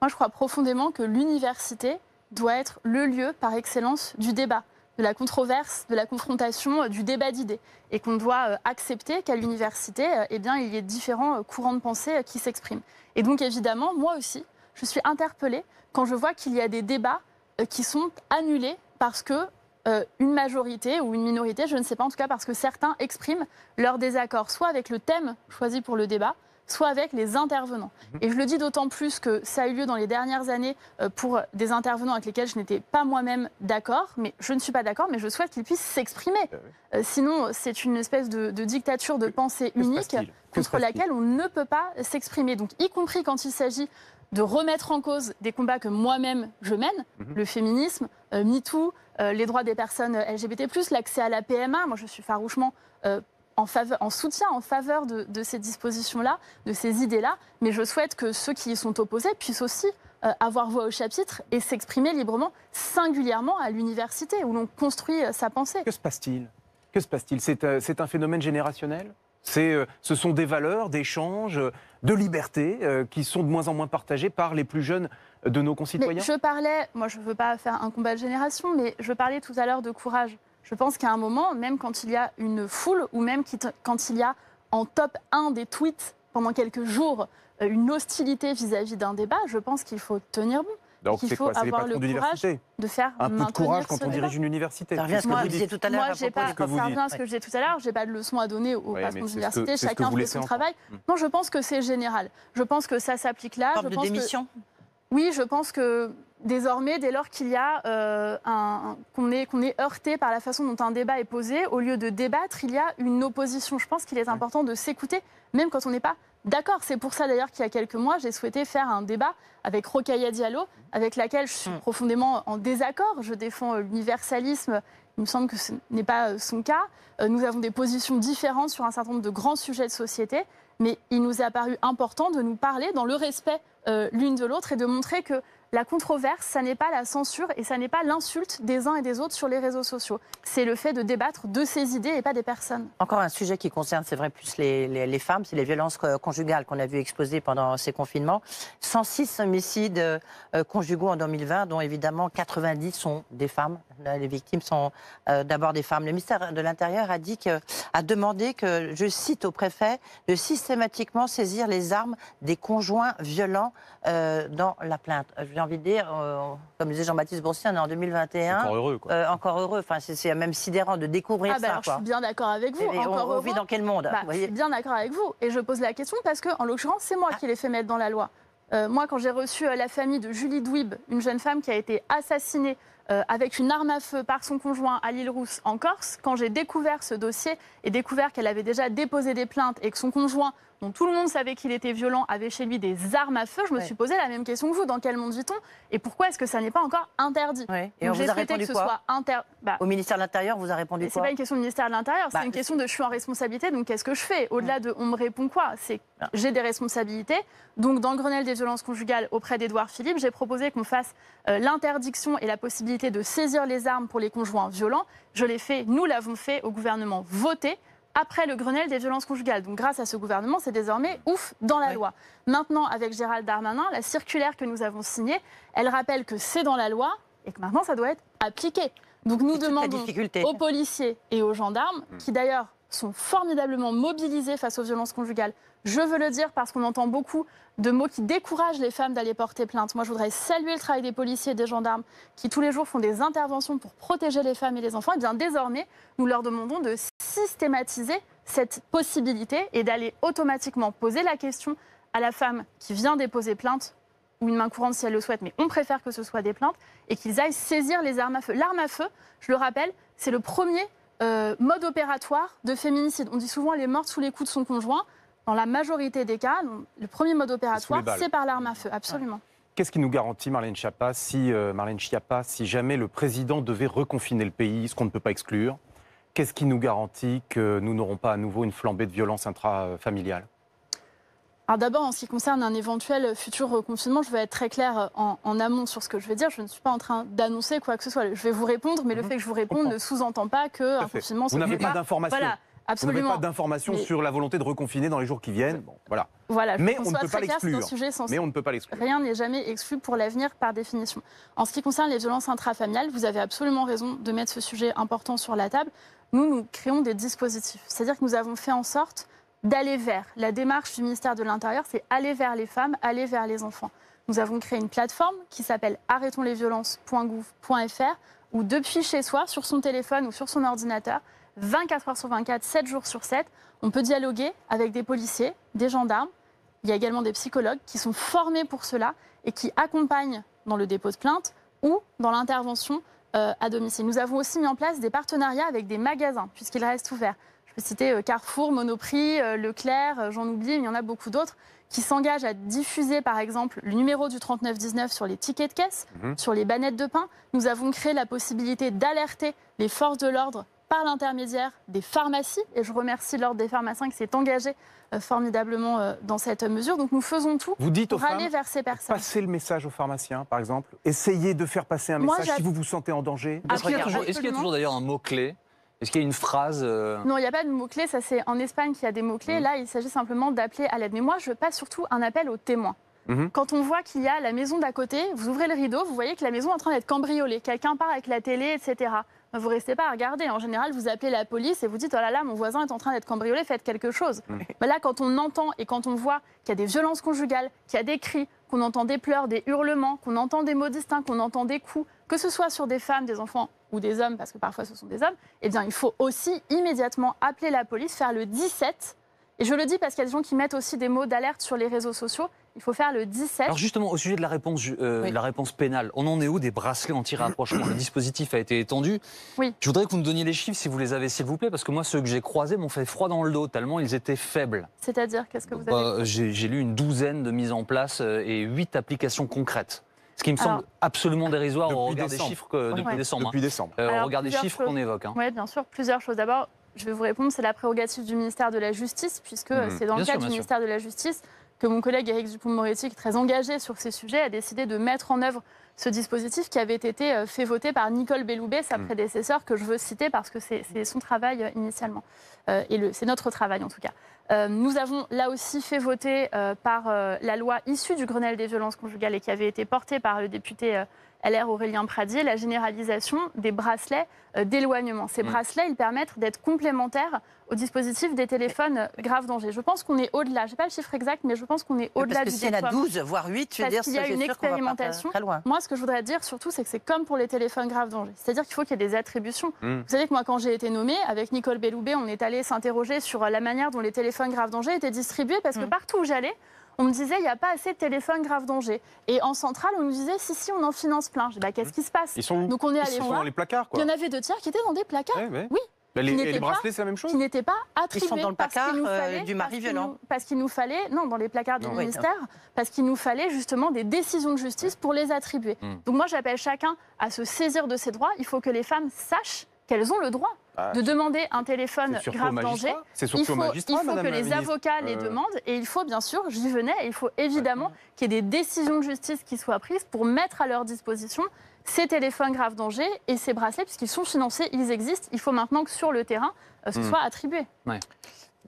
Moi, je crois profondément que l'université doit être le lieu par excellence du débat, de la controverse, de la confrontation, du débat d'idées. Et qu'on doit accepter qu'à l'université, il y ait différents courants de pensée qui s'expriment. Et donc, évidemment, moi aussi, je suis interpellée quand je vois qu'il y a des débats qui sont annulés parce que une majorité ou une minorité, je ne sais pas, en tout cas parce que certains expriment leur désaccord, soit avec le thème choisi pour le débat, soit avec les intervenants. Et je le dis d'autant plus que ça a eu lieu dans les dernières années pour des intervenants avec lesquels je n'étais pas moi-même d'accord, mais je ne suis pas d'accord, mais je souhaite qu'ils puissent s'exprimer. Sinon, c'est une espèce de dictature de pensée unique contre laquelle on ne peut pas s'exprimer. Donc, y compris quand il s'agit de remettre en cause des combats que moi-même je mène, le féminisme, MeToo, les droits des personnes LGBT+, l'accès à la PMA. Moi, je suis farouchement en soutien, en faveur de ces dispositions-là, de ces idées-là. Mais je souhaite que ceux qui y sont opposés puissent aussi avoir voix au chapitre et s'exprimer librement, singulièrement à l'université, où l'on construit sa pensée. Que se passe-t-il? Que se passe-t-il? C'est un phénomène générationnel? Ce sont des valeurs d'échange, de liberté qui sont de moins en moins partagées par les plus jeunes de nos concitoyens? Mais je parlais, moi je ne veux pas faire un combat de génération, mais je parlais tout à l'heure de courage. Je pense qu'à un moment, même quand il y a une foule, ou même quand il y a en top 1 des tweets pendant quelques jours, une hostilité vis-à-vis d'un débat, je pense qu'il faut tenir bon. Donc c'est quoi? C'est les patrons d'université? De faire un peu de courage quand on dirige une université. Ça revient à ce que vous disiez tout à l'heure. Moi, ça revient à ce que je disais tout à l'heure. Je n'ai pas de leçon à donner aux patrons d'université. Chacun fait son travail. Non, je pense que c'est général. Je pense que ça s'applique là. Une sorte de démission? Oui, je pense que désormais, dès lors qu'il y a qu'on est heurté par la façon dont un débat est posé, au lieu de débattre, il y a une opposition. Je pense qu'il est important de s'écouter, même quand on n'est pas d'accord. C'est pour ça d'ailleurs qu'il y a quelques mois, j'ai souhaité faire un débat avec Rokhaya Diallo, avec laquelle je suis profondément en désaccord. Je défends l'universalisme. Il me semble que ce n'est pas son cas. Nous avons des positions différentes sur un certain nombre de grands sujets de société. Mais il nous a paru important de nous parler dans le respect l'une de l'autre et de montrer que la controverse, ça n'est pas la censure et ça n'est pas l'insulte des uns et des autres sur les réseaux sociaux. C'est le fait de débattre de ces idées et pas des personnes. Encore un sujet qui concerne, c'est vrai, plus les femmes, c'est les violences conjugales qu'on a vu exploser pendant ces confinements. 106 homicides conjugaux en 2020, dont évidemment 90 sont des femmes. Les victimes sont d'abord des femmes. Le ministère de l'Intérieur a demandé que, je cite au préfet, de systématiquement saisir les armes des conjoints violents dans la plainte. J'ai envie de dire, comme disait Jean-Baptiste Boursier, on est en 2021. Encore heureux, quoi. Encore heureux. Enfin, c'est même sidérant de découvrir ça. Alors, je suis bien d'accord avec vous. On vit dans quel monde? Je suis bien d'accord avec vous. Et je pose la question parce que, en l'occurrence, c'est moi qui l'ai fait mettre dans la loi. Moi, quand j'ai reçu la famille de Julie Douib, une jeune femme qui a été assassinée avec une arme à feu par son conjoint à l'Île-Rousse en Corse, quand j'ai découvert ce dossier et découvert qu'elle avait déjà déposé des plaintes et que son conjoint, dont tout le monde savait qu'il était violent, avait chez lui des armes à feu, je me suis posé la même question que vous. Dans quel monde vit-on? Et pourquoi est-ce que ça n'est pas encore interdit? Et on vous a répondu quoi? Au ministère de l'Intérieur, vous a répondu quoi? C'est pas une question du ministère de l'Intérieur, c'est une question de je suis en responsabilité, donc qu'est-ce que je fais? Au-delà de on me répond quoi? C'est j'ai des responsabilités. Donc dans le Grenelle des violences conjugales auprès d'Édouard Philippe, j'ai proposé qu'on fasse l'interdiction et la possibilité de saisir les armes pour les conjoints violents. Je l'ai fait, nous l'avons fait au gouvernement voté après le Grenelle des violences conjugales. Donc grâce à ce gouvernement, c'est désormais ouf dans la loi. Maintenant, avec Gérald Darmanin, la circulaire que nous avons signée, elle rappelle que c'est dans la loi et que maintenant ça doit être appliqué. Donc nous demandons aux policiers et aux gendarmes, qui d'ailleurs sont formidablement mobilisés face aux violences conjugales. Je veux le dire parce qu'on entend beaucoup de mots qui découragent les femmes d'aller porter plainte. Moi, je voudrais saluer le travail des policiers et des gendarmes qui, tous les jours, font des interventions pour protéger les femmes et les enfants. Et bien, désormais, nous leur demandons de systématiser cette possibilité et d'aller automatiquement poser la question à la femme qui vient déposer plainte ou une main courante si elle le souhaite, mais on préfère que ce soit des plaintes, et qu'ils aillent saisir les armes à feu. L'arme à feu, je le rappelle, c'est le premier mode opératoire de féminicide. On dit souvent elle est morte sous les coups de son conjoint. Dans la majorité des cas, le premier mode opératoire, c'est par l'arme à feu, absolument. Qu'est-ce qui nous garantit, Marlène Schiappa, si jamais le président devait reconfiner le pays, ce qu'on ne peut pas exclure, qu'est-ce qui nous garantit que nous n'aurons pas à nouveau une flambée de violence intrafamiliale? Alors d'abord, en ce qui concerne un éventuel futur reconfinement, je veux être très claire en amont sur ce que je vais dire. Je ne suis pas en train d'annoncer quoi que ce soit. Je vais vous répondre, mais le fait que je vous réponde ne sous-entend pas qu'un confinement... Vous n'avez pas d'informations. Voilà, absolument. Vous n'avez pas d'informations sur la volonté de reconfiner dans les jours qui viennent. Bon, voilà. Mais on ne peut pas l'exclure. Mais on ne peut pas l'exclure. Rien n'est jamais exclu pour l'avenir par définition. En ce qui concerne les violences intrafamiliales, vous avez absolument raison de mettre ce sujet important sur la table. Nous créons des dispositifs. C'est-à-dire que nous avons fait en sorte d'aller vers. La démarche du ministère de l'Intérieur, c'est aller vers les femmes, aller vers les enfants. Nous avons créé une plateforme qui s'appelle arrêtonslesviolences.gouv.fr où depuis chez soi, sur son téléphone ou sur son ordinateur, 24 heures sur 24, 7 jours sur 7, on peut dialoguer avec des policiers, des gendarmes. Il y a également des psychologues qui sont formés pour cela et qui accompagnent dans le dépôt de plainte ou dans l'intervention à domicile. Nous avons aussi mis en place des partenariats avec des magasins, puisqu'ils restent ouverts. Je peux citer Carrefour, Monoprix, Leclerc, j'en oublie, mais il y en a beaucoup d'autres, qui s'engagent à diffuser, par exemple, le numéro du 3919 sur les tickets de caisse, sur les bannettes de pain. Nous avons créé la possibilité d'alerter les forces de l'ordre par l'intermédiaire des pharmacies. Et je remercie l'Ordre des pharmaciens qui s'est engagé formidablement dans cette mesure. Donc nous faisons tout pour aller vers ces personnes. Passez le message aux pharmaciens, par exemple. Essayez de faire passer un message si vous vous sentez en danger. Est-ce qu'il y a toujours d'ailleurs un mot-clé ? Est-ce qu'il y a une phrase Non, il n'y a pas de mots-clés. Ça, c'est en Espagne qu'il y a des mots-clés. Là, il s'agit simplement d'appeler à l'aide. Mais moi, je passe surtout un appel aux témoins. Quand on voit qu'il y a la maison d'à côté, vous ouvrez le rideau, vous voyez que la maison est en train d'être cambriolée. Quelqu'un part avec la télé, etc. Vous ne restez pas à regarder. En général, vous appelez la police et vous dites « Oh là là, mon voisin est en train d'être cambriolé, faites quelque chose ». Mais là, quand on entend et quand on voit qu'il y a des violences conjugales, qu'il y a des cris, qu'on entend des pleurs, des hurlements, qu'on entend des mots distincts, qu'on entend des coups, que ce soit sur des femmes, des enfants ou des hommes, parce que parfois ce sont des hommes, eh bien, il faut aussi immédiatement appeler la police, faire le 17. Et je le dis parce qu'il y a des gens qui mettent aussi des mots d'alerte sur les réseaux sociaux. Il faut faire le 17. Alors justement, au sujet de la réponse pénale, on en est où des bracelets anti-rapprochement ? Le dispositif a été étendu. Oui. Je voudrais que vous me donniez les chiffres, si vous les avez, s'il vous plaît, parce que moi, ceux que j'ai croisés m'ont fait froid dans le dos, tellement ils étaient faibles. C'est-à-dire, qu'est-ce que vous avez J'ai lu une douzaine de mises en place et 8 applications concrètes. Ce qui me semble absolument dérisoire au regard des chiffres depuis décembre. Depuis décembre. Au regard des chiffres qu'on évoque. Oui, bien sûr, plusieurs choses. D'abord, je vais vous répondre, c'est la prérogative du ministère de la Justice, puisque c'est dans le cadre du ministère de la Justice que mon collègue Éric Dupond-Moretti, qui est très engagé sur ces sujets, a décidé de mettre en œuvre ce dispositif qui avait été fait voter par Nicole Belloubet, sa prédécesseure, que je veux citer parce que c'est son travail initialement. Et c'est notre travail en tout cas. Nous avons là aussi fait voter par la loi issue du Grenelle des violences conjugales et qui avait été portée par le député LR Aurélien Pradier, la généralisation des bracelets d'éloignement. Ces bracelets, ils permettent d'être complémentaires au dispositif des téléphones grave danger. Je pense qu'on est au-delà. Je n'ai pas le chiffre exact, mais je pense qu'on est au-delà du déploiement. Parce que s'il y en a 12, voire 8, je veux dire, qu'il y a une expérimentation. Très loin. Moi, ce que je voudrais dire surtout, c'est que c'est comme pour les téléphones grave danger. C'est-à-dire qu'il faut qu'il y ait des attributions. Vous savez que moi, quand j'ai été nommée, avec Nicole Belloubet, on est allé s'interroger sur la manière dont les téléphones grave danger étaient distribués, parce que partout où j'allais, on me disait, il n'y a pas assez de téléphones grave danger. Et en centrale, on nous disait, si, on en finance plein. Je dis, qu'est-ce qui se passe? Ils sont où? Donc on est allé Ils sont voir. dans les placards, quoi. Il y en avait 2 tiers qui étaient dans des placards. Oui. Les bracelets, c'est la même chose? Qui n'étaient pas attribués. Ils sont dans le placard du mari violent. Parce qu'il nous fallait, non, dans les placards du ministère, parce qu'il nous fallait justement des décisions de justice pour les attribuer. Donc moi, j'appelle chacun à se saisir de ses droits. Il faut que les femmes sachent qu'elles ont le droit de demander un téléphone grave danger. C'est surtout au magistrat, il faut que les avocats les demandent et il faut bien sûr, j'y venais, il faut évidemment qu'il y ait des décisions de justice qui soient prises pour mettre à leur disposition ces téléphones grave danger et ces bracelets, puisqu'ils sont financés, ils existent. Il faut maintenant que sur le terrain, ce soit attribué. Ouais.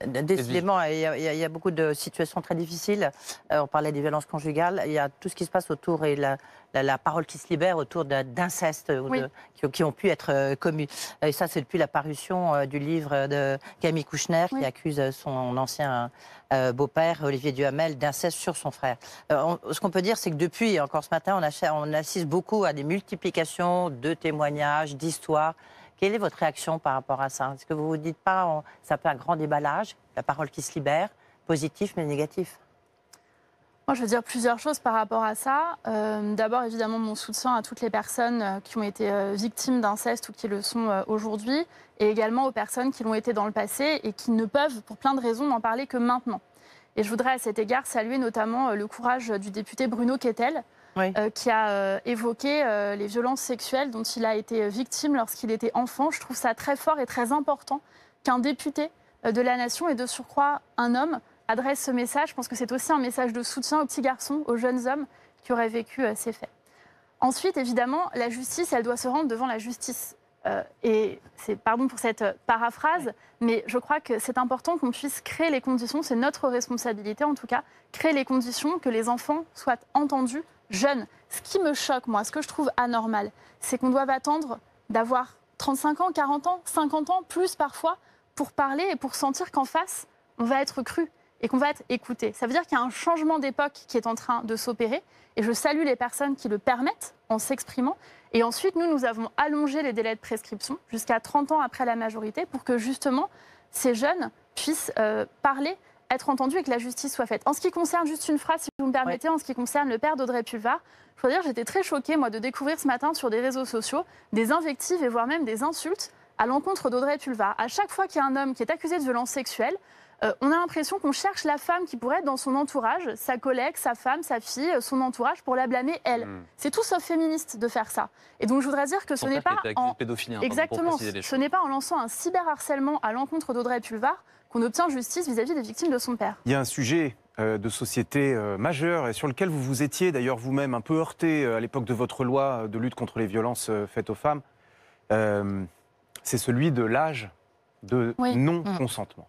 Décidément, il y a beaucoup de situations très difficiles. On parlait des violences conjugales. Il y a tout ce qui se passe autour et la parole qui se libère autour d'inceste qui ont pu être commis. Et ça, c'est depuis la parution du livre de Camille Kouchner qui accuse son ancien beau-père, Olivier Duhamel, d'inceste sur son frère. Ce qu'on peut dire, c'est que depuis, encore ce matin, on assiste beaucoup à des multiplications de témoignages, d'histoires. Quelle est votre réaction par rapport à ça? Est-ce que vous ne vous dites pas, ça peut un grand déballage, la parole qui se libère, positif mais négatif? Moi, je veux dire plusieurs choses par rapport à ça. D'abord, évidemment, mon soutien à toutes les personnes qui ont été victimes d'inceste ou qui le sont aujourd'hui, et également aux personnes qui l'ont été dans le passé et qui ne peuvent, pour plein de raisons, n'en parler que maintenant. Et je voudrais à cet égard saluer notamment le courage du député Bruno Kettel, qui a évoqué les violences sexuelles dont il a été victime lorsqu'il était enfant. Je trouve ça très fort et très important qu'un député de la nation, et de surcroît un homme, adresse ce message, je pense que c'est aussi un message de soutien aux petits garçons, aux jeunes hommes qui auraient vécu ces faits. Ensuite, évidemment, la justice, elle doit se rendre devant la justice. Et pardon pour cette paraphrase, mais je crois que c'est important qu'on puisse créer les conditions, c'est notre responsabilité en tout cas, créer les conditions que les enfants soient entendus jeunes. Ce qui me choque, moi, ce que je trouve anormal, c'est qu'on doive attendre d'avoir 35 ans, 40 ans, 50 ans, plus parfois, pour parler et pour sentir qu'en face, on va être cru et qu'on va être écouté. Ça veut dire qu'il y a un changement d'époque qui est en train de s'opérer, et je salue les personnes qui le permettent en s'exprimant. Et ensuite, nous avons allongé les délais de prescription jusqu'à 30 ans après la majorité pour que justement ces jeunes puissent parler, être entendus et que la justice soit faite. En ce qui concerne, juste une phrase, si vous me permettez, en ce qui concerne le père d'Audrey Pulvar, je dois dire, j'étais très choquée, moi, de découvrir ce matin sur des réseaux sociaux des invectives et voire même des insultes à l'encontre d'Audrey Pulvar. À chaque fois qu'il y a un homme qui est accusé de violence sexuelle, on a l'impression qu'on cherche la femme qui pourrait être dans son entourage, sa collègue, sa femme, sa fille, son entourage, pour la blâmer elle. C'est tout sauf féministe de faire ça. Et donc je voudrais dire que ce n'est pas en... Exactement, ce n'est pas en lançant un cyberharcèlement à l'encontre d'Audrey Pulvar qu'on obtient justice vis-à-vis des victimes de son père. Il y a un sujet de société majeur et sur lequel vous vous étiez d'ailleurs vous-même un peu heurté à l'époque de votre loi de lutte contre les violences faites aux femmes. C'est celui de l'âge de non-consentement.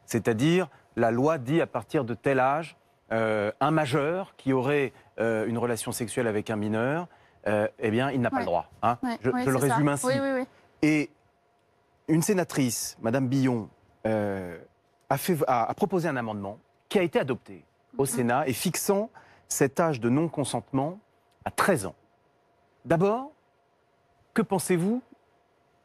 C'est-à-dire, la loi dit à partir de tel âge, un majeur qui aurait une relation sexuelle avec un mineur, eh bien, il n'a pas le droit. Hein. Je le résume ainsi. Et une sénatrice, Madame Billon, a proposé un amendement qui a été adopté au Sénat et fixant cet âge de non-consentement à 13 ans. D'abord, que pensez-vous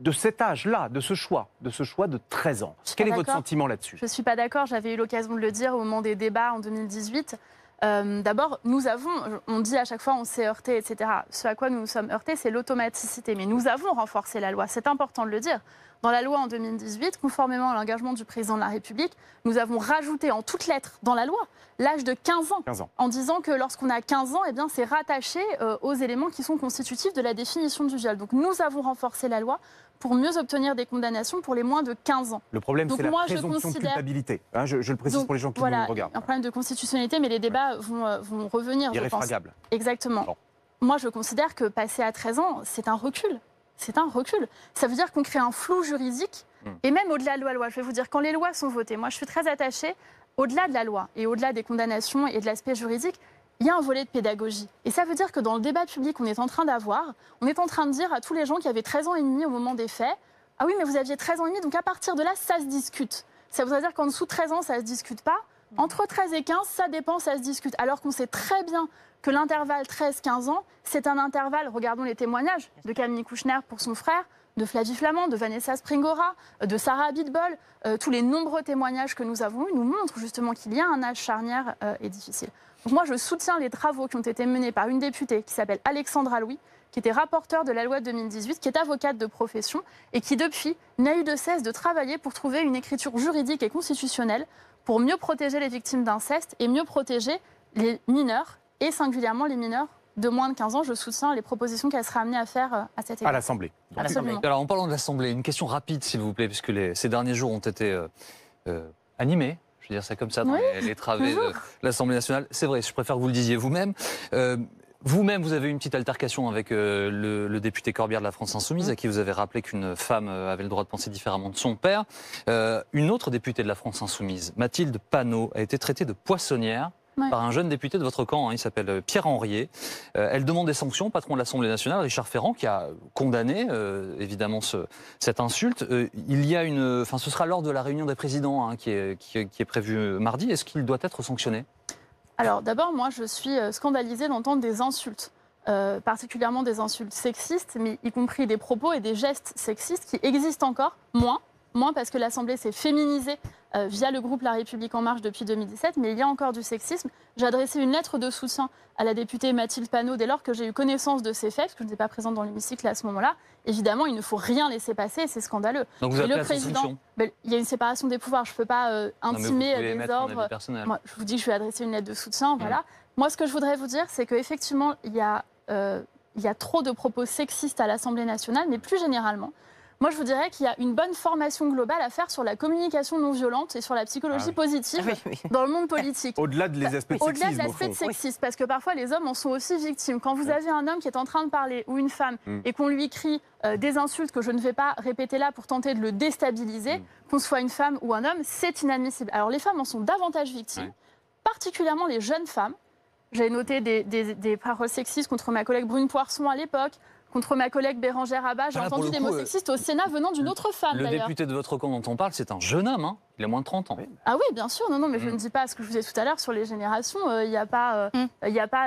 de cet âge-là, de ce choix de 13 ans? Quel est votre sentiment là-dessus? Je ne suis pas d'accord, j'avais eu l'occasion de le dire au moment des débats en 2018. D'abord, on dit à chaque fois on s'est heurté, etc. Ce à quoi nous nous sommes heurtés, c'est l'automaticité. Mais nous avons renforcé la loi, c'est important de le dire. Dans la loi en 2018, conformément à l'engagement du président de la République, nous avons rajouté en toutes lettres dans la loi l'âge de 15 ans, en disant que lorsqu'on a 15 ans, eh bien, c'est rattaché aux éléments qui sont constitutifs de la définition du viol. Donc nous avons renforcé la loi pour mieux obtenir des condamnations pour les moins de 15 ans. Le problème, c'est la présomption de culpabilité. Hein, je le précise pour les gens qui nous regardent. Un problème de constitutionnalité, mais les débats vont revenir, irréfragable. Je pense. Exactement. Bon. Moi, je considère que passer à 13 ans, c'est un recul. C'est un recul. Ça veut dire qu'on crée un flou juridique, et même au-delà de la loi. Je vais vous dire, quand les lois sont votées, moi, je suis très attachée, au-delà de la loi et au-delà des condamnations et de l'aspect juridique, il y a un volet de pédagogie. Et ça veut dire que dans le débat public qu'on est en train d'avoir, on est en train de dire à tous les gens qui avaient 13 ans et demi au moment des faits, ah oui, mais vous aviez 13 ans et demi, donc à partir de là, ça se discute. Ça voudrait dire qu'en dessous de 13 ans, ça ne se discute pas. Entre 13 et 15, ça dépend, ça se discute. Alors qu'on sait très bien que l'intervalle 13-15 ans, c'est un intervalle, regardons les témoignages de Camille Kouchner pour son frère, de Flavie Flament, de Vanessa Springora, de Sarah Abitbol, tous les nombreux témoignages que nous avons eus nous montrent justement qu'il y a un âge charnière et difficile. Donc moi, je soutiens les travaux qui ont été menés par une députée qui s'appelle Alexandra Louis, qui était rapporteure de la loi de 2018, qui est avocate de profession et qui, depuis, n'a eu de cesse de travailler pour trouver une écriture juridique et constitutionnelle pour mieux protéger les victimes d'inceste et mieux protéger les mineurs, et singulièrement les mineurs de moins de 15 ans. Je soutiens les propositions qu'elle sera amenée à faire à cette époque. À l'Assemblée. Alors, en parlant de l'Assemblée, une question rapide, s'il vous plaît, puisque ces derniers jours ont été animés, je veux dire ça comme ça, dans les travées de l'Assemblée nationale. C'est vrai, je préfère que vous le disiez vous-même. Vous-même, vous avez eu une petite altercation avec le député Corbière de la France Insoumise, à qui vous avez rappelé qu'une femme avait le droit de penser différemment de son père. Une autre députée de la France Insoumise, Mathilde Panot, a été traitée de poissonnière par un jeune député de votre camp, hein, il s'appelle Pierre Henriet. Elle demande des sanctions au patron de l'Assemblée nationale, Richard Ferrand, qui a condamné évidemment cette insulte. Ce sera lors de la réunion des présidents qui est prévue mardi. Est-ce qu'il doit être sanctionné ? Alors d'abord, moi je suis scandalisée d'entendre des insultes, particulièrement des insultes sexistes, mais y compris des propos et des gestes sexistes qui existent encore, moins parce que l'Assemblée s'est féminisée via le groupe La République En Marche depuis 2017, mais il y a encore du sexisme. J'ai adressé une lettre de soutien à la députée Mathilde Panot dès lors que j'ai eu connaissance de ces faits, parce que je n'étais pas présente dans l'hémicycle à ce moment-là. Évidemment, il ne faut rien laisser passer, c'est scandaleux. Donc vous appelez à sa sanction ? Il y a une séparation des pouvoirs, je ne peux pas intimer des ordres. Moi, je vous dis que je vais adresser une lettre de soutien, voilà. Moi, ce que je voudrais vous dire, c'est qu'effectivement, il y a trop de propos sexistes à l'Assemblée nationale, mais plus généralement, Moi, je vous dirais qu'il y a une bonne formation globale à faire sur la communication non violente et sur la psychologie positive dans le monde politique. Au-delà de l'aspect de sexisme, Au-delà de l'aspect sexiste, parce que parfois les hommes en sont aussi victimes. Quand vous avez un homme qui est en train de parler ou une femme et qu'on lui crie des insultes que je ne vais pas répéter là pour tenter de le déstabiliser, qu'on soit une femme ou un homme, c'est inadmissible. Alors les femmes en sont davantage victimes, particulièrement les jeunes femmes. J'ai noté des paroles sexistes contre ma collègue Brune Poirson à l'époque, contre ma collègue Bérangère Abba. J'ai entendu des mots sexistes au Sénat venant d'une autre femme, d'ailleurs. Le député de votre camp dont on parle, c'est un jeune homme, hein. Il a moins de 30 ans. Ah oui, bien sûr. Non, mais je ne dis pas ce que je vous disais tout à l'heure sur les générations. Il n'y a pas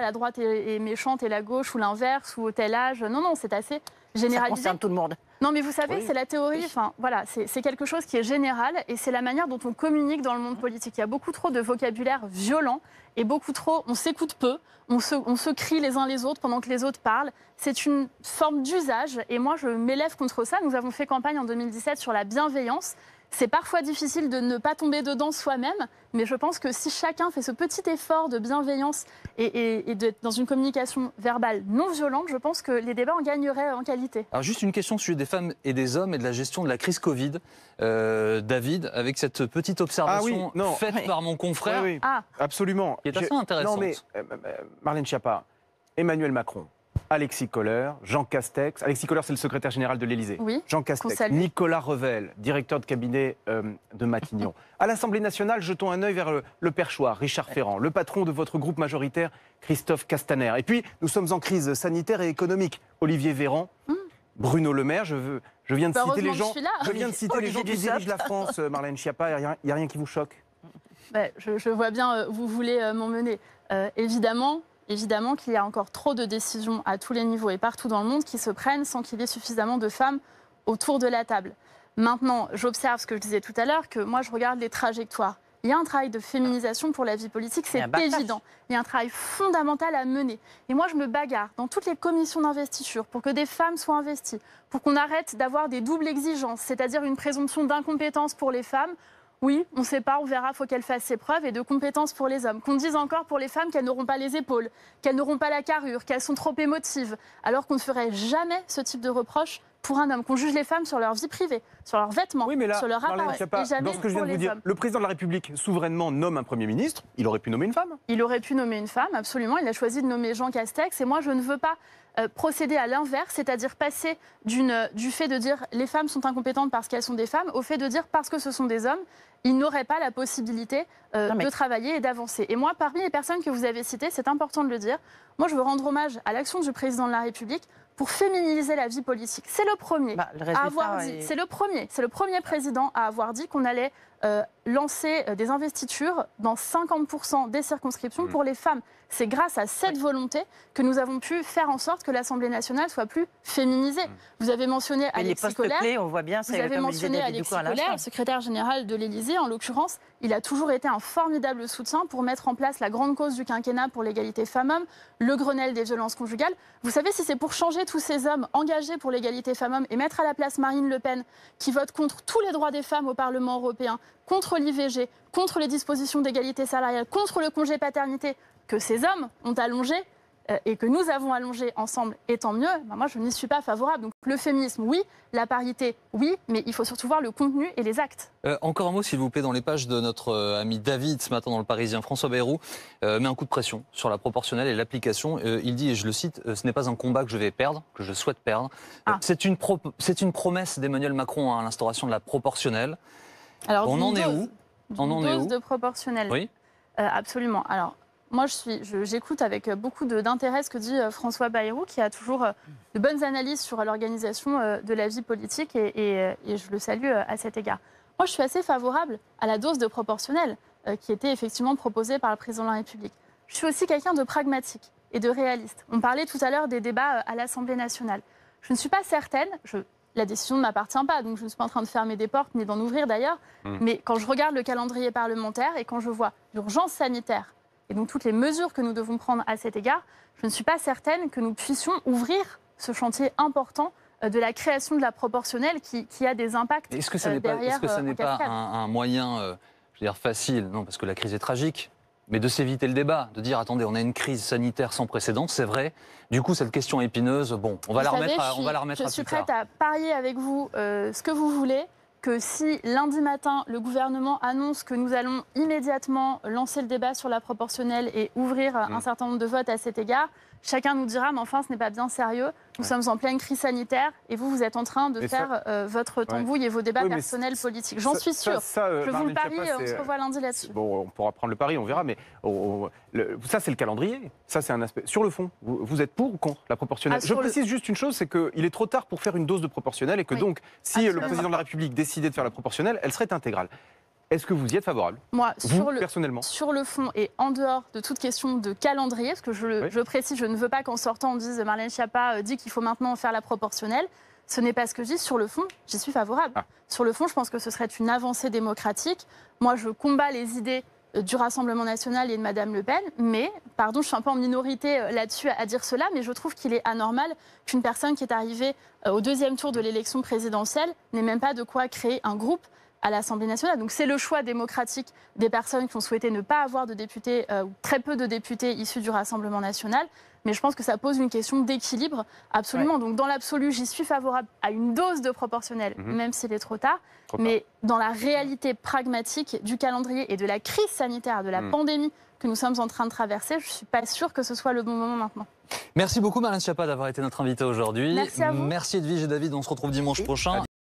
la droite est méchante et la gauche ou l'inverse ou au tel âge. Non, c'est assez généralisé. Ça concerne tout le monde. Non, mais vous savez, c'est la théorie. Enfin, voilà, c'est quelque chose qui est général et c'est la manière dont on communique dans le monde politique. Il y a beaucoup trop de vocabulaire violent et beaucoup trop. On s'écoute peu. On se crie les uns les autres pendant que les autres parlent. C'est une forme d'usage et moi, je m'élève contre ça. Nous avons fait campagne en 2017 sur la bienveillance. C'est parfois difficile de ne pas tomber dedans soi-même, mais je pense que si chacun fait ce petit effort de bienveillance et d'être dans une communication verbale non violente, je pense que les débats en gagneraient en qualité. Alors juste une question sur des femmes et des hommes et de la gestion de la crise Covid. David, avec cette petite observation faite par mon confrère, absolument. Qui est assez intéressante. Non mais, Marlène Schiappa, Emmanuel Macron, Alexis Kohler, Jean Castex. Alexis Kohler, c'est le secrétaire général de l'Élysée. Oui, Jean Castex, Nicolas Revel, directeur de cabinet de Matignon. À l'Assemblée nationale, jetons un œil vers le perchoir, Richard Ferrand, le patron de votre groupe majoritaire, Christophe Castaner. Et puis, nous sommes en crise sanitaire et économique. Olivier Véran, Bruno Le Maire, je viens de citer les gens. Je viens de citer les gens qui dirigent la France, Marlène Schiappa. Il n'y a rien qui vous choque? Je vois bien, vous voulez m'emmener. Évidemment qu'il y a encore trop de décisions à tous les niveaux et partout dans le monde qui se prennent sans qu'il y ait suffisamment de femmes autour de la table. Maintenant, j'observe ce que je disais tout à l'heure, que moi je regarde les trajectoires. Il y a un travail de féminisation pour la vie politique, c'est évident. Il y a un travail fondamental à mener. Et moi je me bagarre dans toutes les commissions d'investiture pour que des femmes soient investies, pour qu'on arrête d'avoir des doubles exigences, c'est-à-dire une présomption d'incompétence pour les femmes. Oui, on ne sait pas, on verra, il faut qu'elles fassent ses preuves, et de compétences pour les hommes. Qu'on dise encore pour les femmes qu'elles n'auront pas les épaules, qu'elles n'auront pas la carrure, qu'elles sont trop émotives, alors qu'on ne ferait jamais ce type de reproche pour un homme, qu'on juge les femmes sur leur vie privée, sur leurs vêtements, sur leur apparence, et jamais dans ce que je viens pour de vous les dire, hommes. le président de la République souverainement nomme un Premier ministre, il aurait pu nommer une femme. Il aurait pu nommer une femme, absolument. Il a choisi de nommer Jean Castex. Et moi, je ne veux pas procéder à l'inverse, c'est-à-dire passer du fait de dire les femmes sont incompétentes parce qu'elles sont des femmes, au fait de dire parce que ce sont des hommes, ils n'auraient pas la possibilité de travailler et d'avancer. Et moi, parmi les personnes que vous avez citées, c'est important de le dire, moi, je veux rendre hommage à l'action du président de la République pour féminiser la vie politique. C'est le premier à avoir dit, c'est le premier président à avoir dit qu'on allait lancer des investitures dans 50% des circonscriptions pour les femmes. C'est grâce à cette volonté que nous avons pu faire en sorte que l'Assemblée nationale soit plus féminisée. Vous avez mentionné Alexis Kohler, on voit bien, vous avez mentionné Alexis Kohler, secrétaire général de l'Élysée. En l'occurrence, il a toujours été un formidable soutien pour mettre en place la grande cause du quinquennat pour l'égalité femmes-hommes, le Grenelle des violences conjugales. Vous savez, si c'est pour changer tous ces hommes engagés pour l'égalité femmes-hommes et mettre à la place Marine Le Pen, qui vote contre tous les droits des femmes au Parlement européen, contre l'IVG, contre les dispositions d'égalité salariale, contre le congé paternité, que ces hommes ont allongé et que nous avons allongé ensemble, et tant mieux, moi je n'y suis pas favorable. Donc le féminisme, oui, la parité, oui, mais il faut surtout voir le contenu et les actes. Encore un mot, s'il vous plaît, dans les pages de notre ami David, ce matin dans Le Parisien. François Bayrou met un coup de pression sur la proportionnelle et l'application. Il dit, et je le cite, ce n'est pas un combat que je vais perdre, que je souhaite perdre. C'est une promesse d'Emmanuel Macron à l'instauration de la proportionnelle. Alors, on en est où? De proportionnelle. Oui. Absolument. Alors, moi, j'écoute avec beaucoup d'intérêt ce que dit François Bayrou, qui a toujours de bonnes analyses sur l'organisation de la vie politique, et je le salue à cet égard. Moi, je suis assez favorable à la dose de proportionnelle qui était effectivement proposée par le président de la République. Je suis aussi quelqu'un de pragmatique et de réaliste. On parlait tout à l'heure des débats à l'Assemblée nationale. Je ne suis pas certaine, la décision ne m'appartient pas, donc je ne suis pas en train de fermer des portes, ni d'en ouvrir d'ailleurs, mais quand je regarde le calendrier parlementaire et quand je vois l'urgence sanitaire, et donc toutes les mesures que nous devons prendre à cet égard, je ne suis pas certaine que nous puissions ouvrir ce chantier important de la création de la proportionnelle qui a des impacts. Est-ce que ce n'est pas un moyen, je veux dire, facile? Non, parce que la crise est tragique. mais de s'éviter le débat, de dire attendez, on a une crise sanitaire sans précédent, c'est vrai. Du coup, cette question épineuse, bon, on va la remettre à plus tard. Je suis prête à parier avec vous ce que vous voulez, que si lundi matin, le gouvernement annonce que nous allons immédiatement lancer le débat sur la proportionnelle et ouvrir un certain nombre de votes à cet égard, chacun nous dira, mais enfin, ce n'est pas bien sérieux. Nous sommes en pleine crise sanitaire et vous êtes en train de faire votre tambouille et vos débats personnels politiques. J'en suis sûre. Je vous le parie, on se revoit lundi là-dessus. Bon, on pourra prendre le pari, on verra, mais ça, c'est le calendrier. Ça, c'est un aspect. Sur le fond, vous êtes pour ou contre la proportionnelle? Je précise juste une chose, c'est qu'il est trop tard pour faire une dose de proportionnelle et que donc, si le président de la République décidait de faire la proportionnelle, elle serait intégrale. Est-ce que vous y êtes favorable? Moi, personnellement. Sur le fond et en dehors de toute question de calendrier, parce que je précise, je ne veux pas qu'en sortant on dise Marlène Schiappa dit qu'il faut maintenant faire la proportionnelle. Ce n'est pas ce que je dis. Sur le fond, j'y suis favorable. Sur le fond, je pense que ce serait une avancée démocratique. Moi, je combats les idées du Rassemblement national et de Madame Le Pen, mais, pardon, je suis un peu en minorité là-dessus à dire cela, mais je trouve qu'il est anormal qu'une personne qui est arrivée au deuxième tour de l'élection présidentielle n'ait même pas de quoi créer un groupe à l'Assemblée nationale. Donc c'est le choix démocratique des personnes qui ont souhaité ne pas avoir de députés, ou très peu de députés issus du Rassemblement national. Mais je pense que ça pose une question d'équilibre, absolument. Donc dans l'absolu, j'y suis favorable à une dose de proportionnelle, même s'il est trop tard. Mais dans la réalité pragmatique du calendrier et de la crise sanitaire, de la pandémie que nous sommes en train de traverser, je ne suis pas sûre que ce soit le bon moment maintenant. Merci beaucoup Marlène Schiappa d'avoir été notre invitée aujourd'hui. Merci à vous. Merci Edwige et David, on se retrouve dimanche prochain.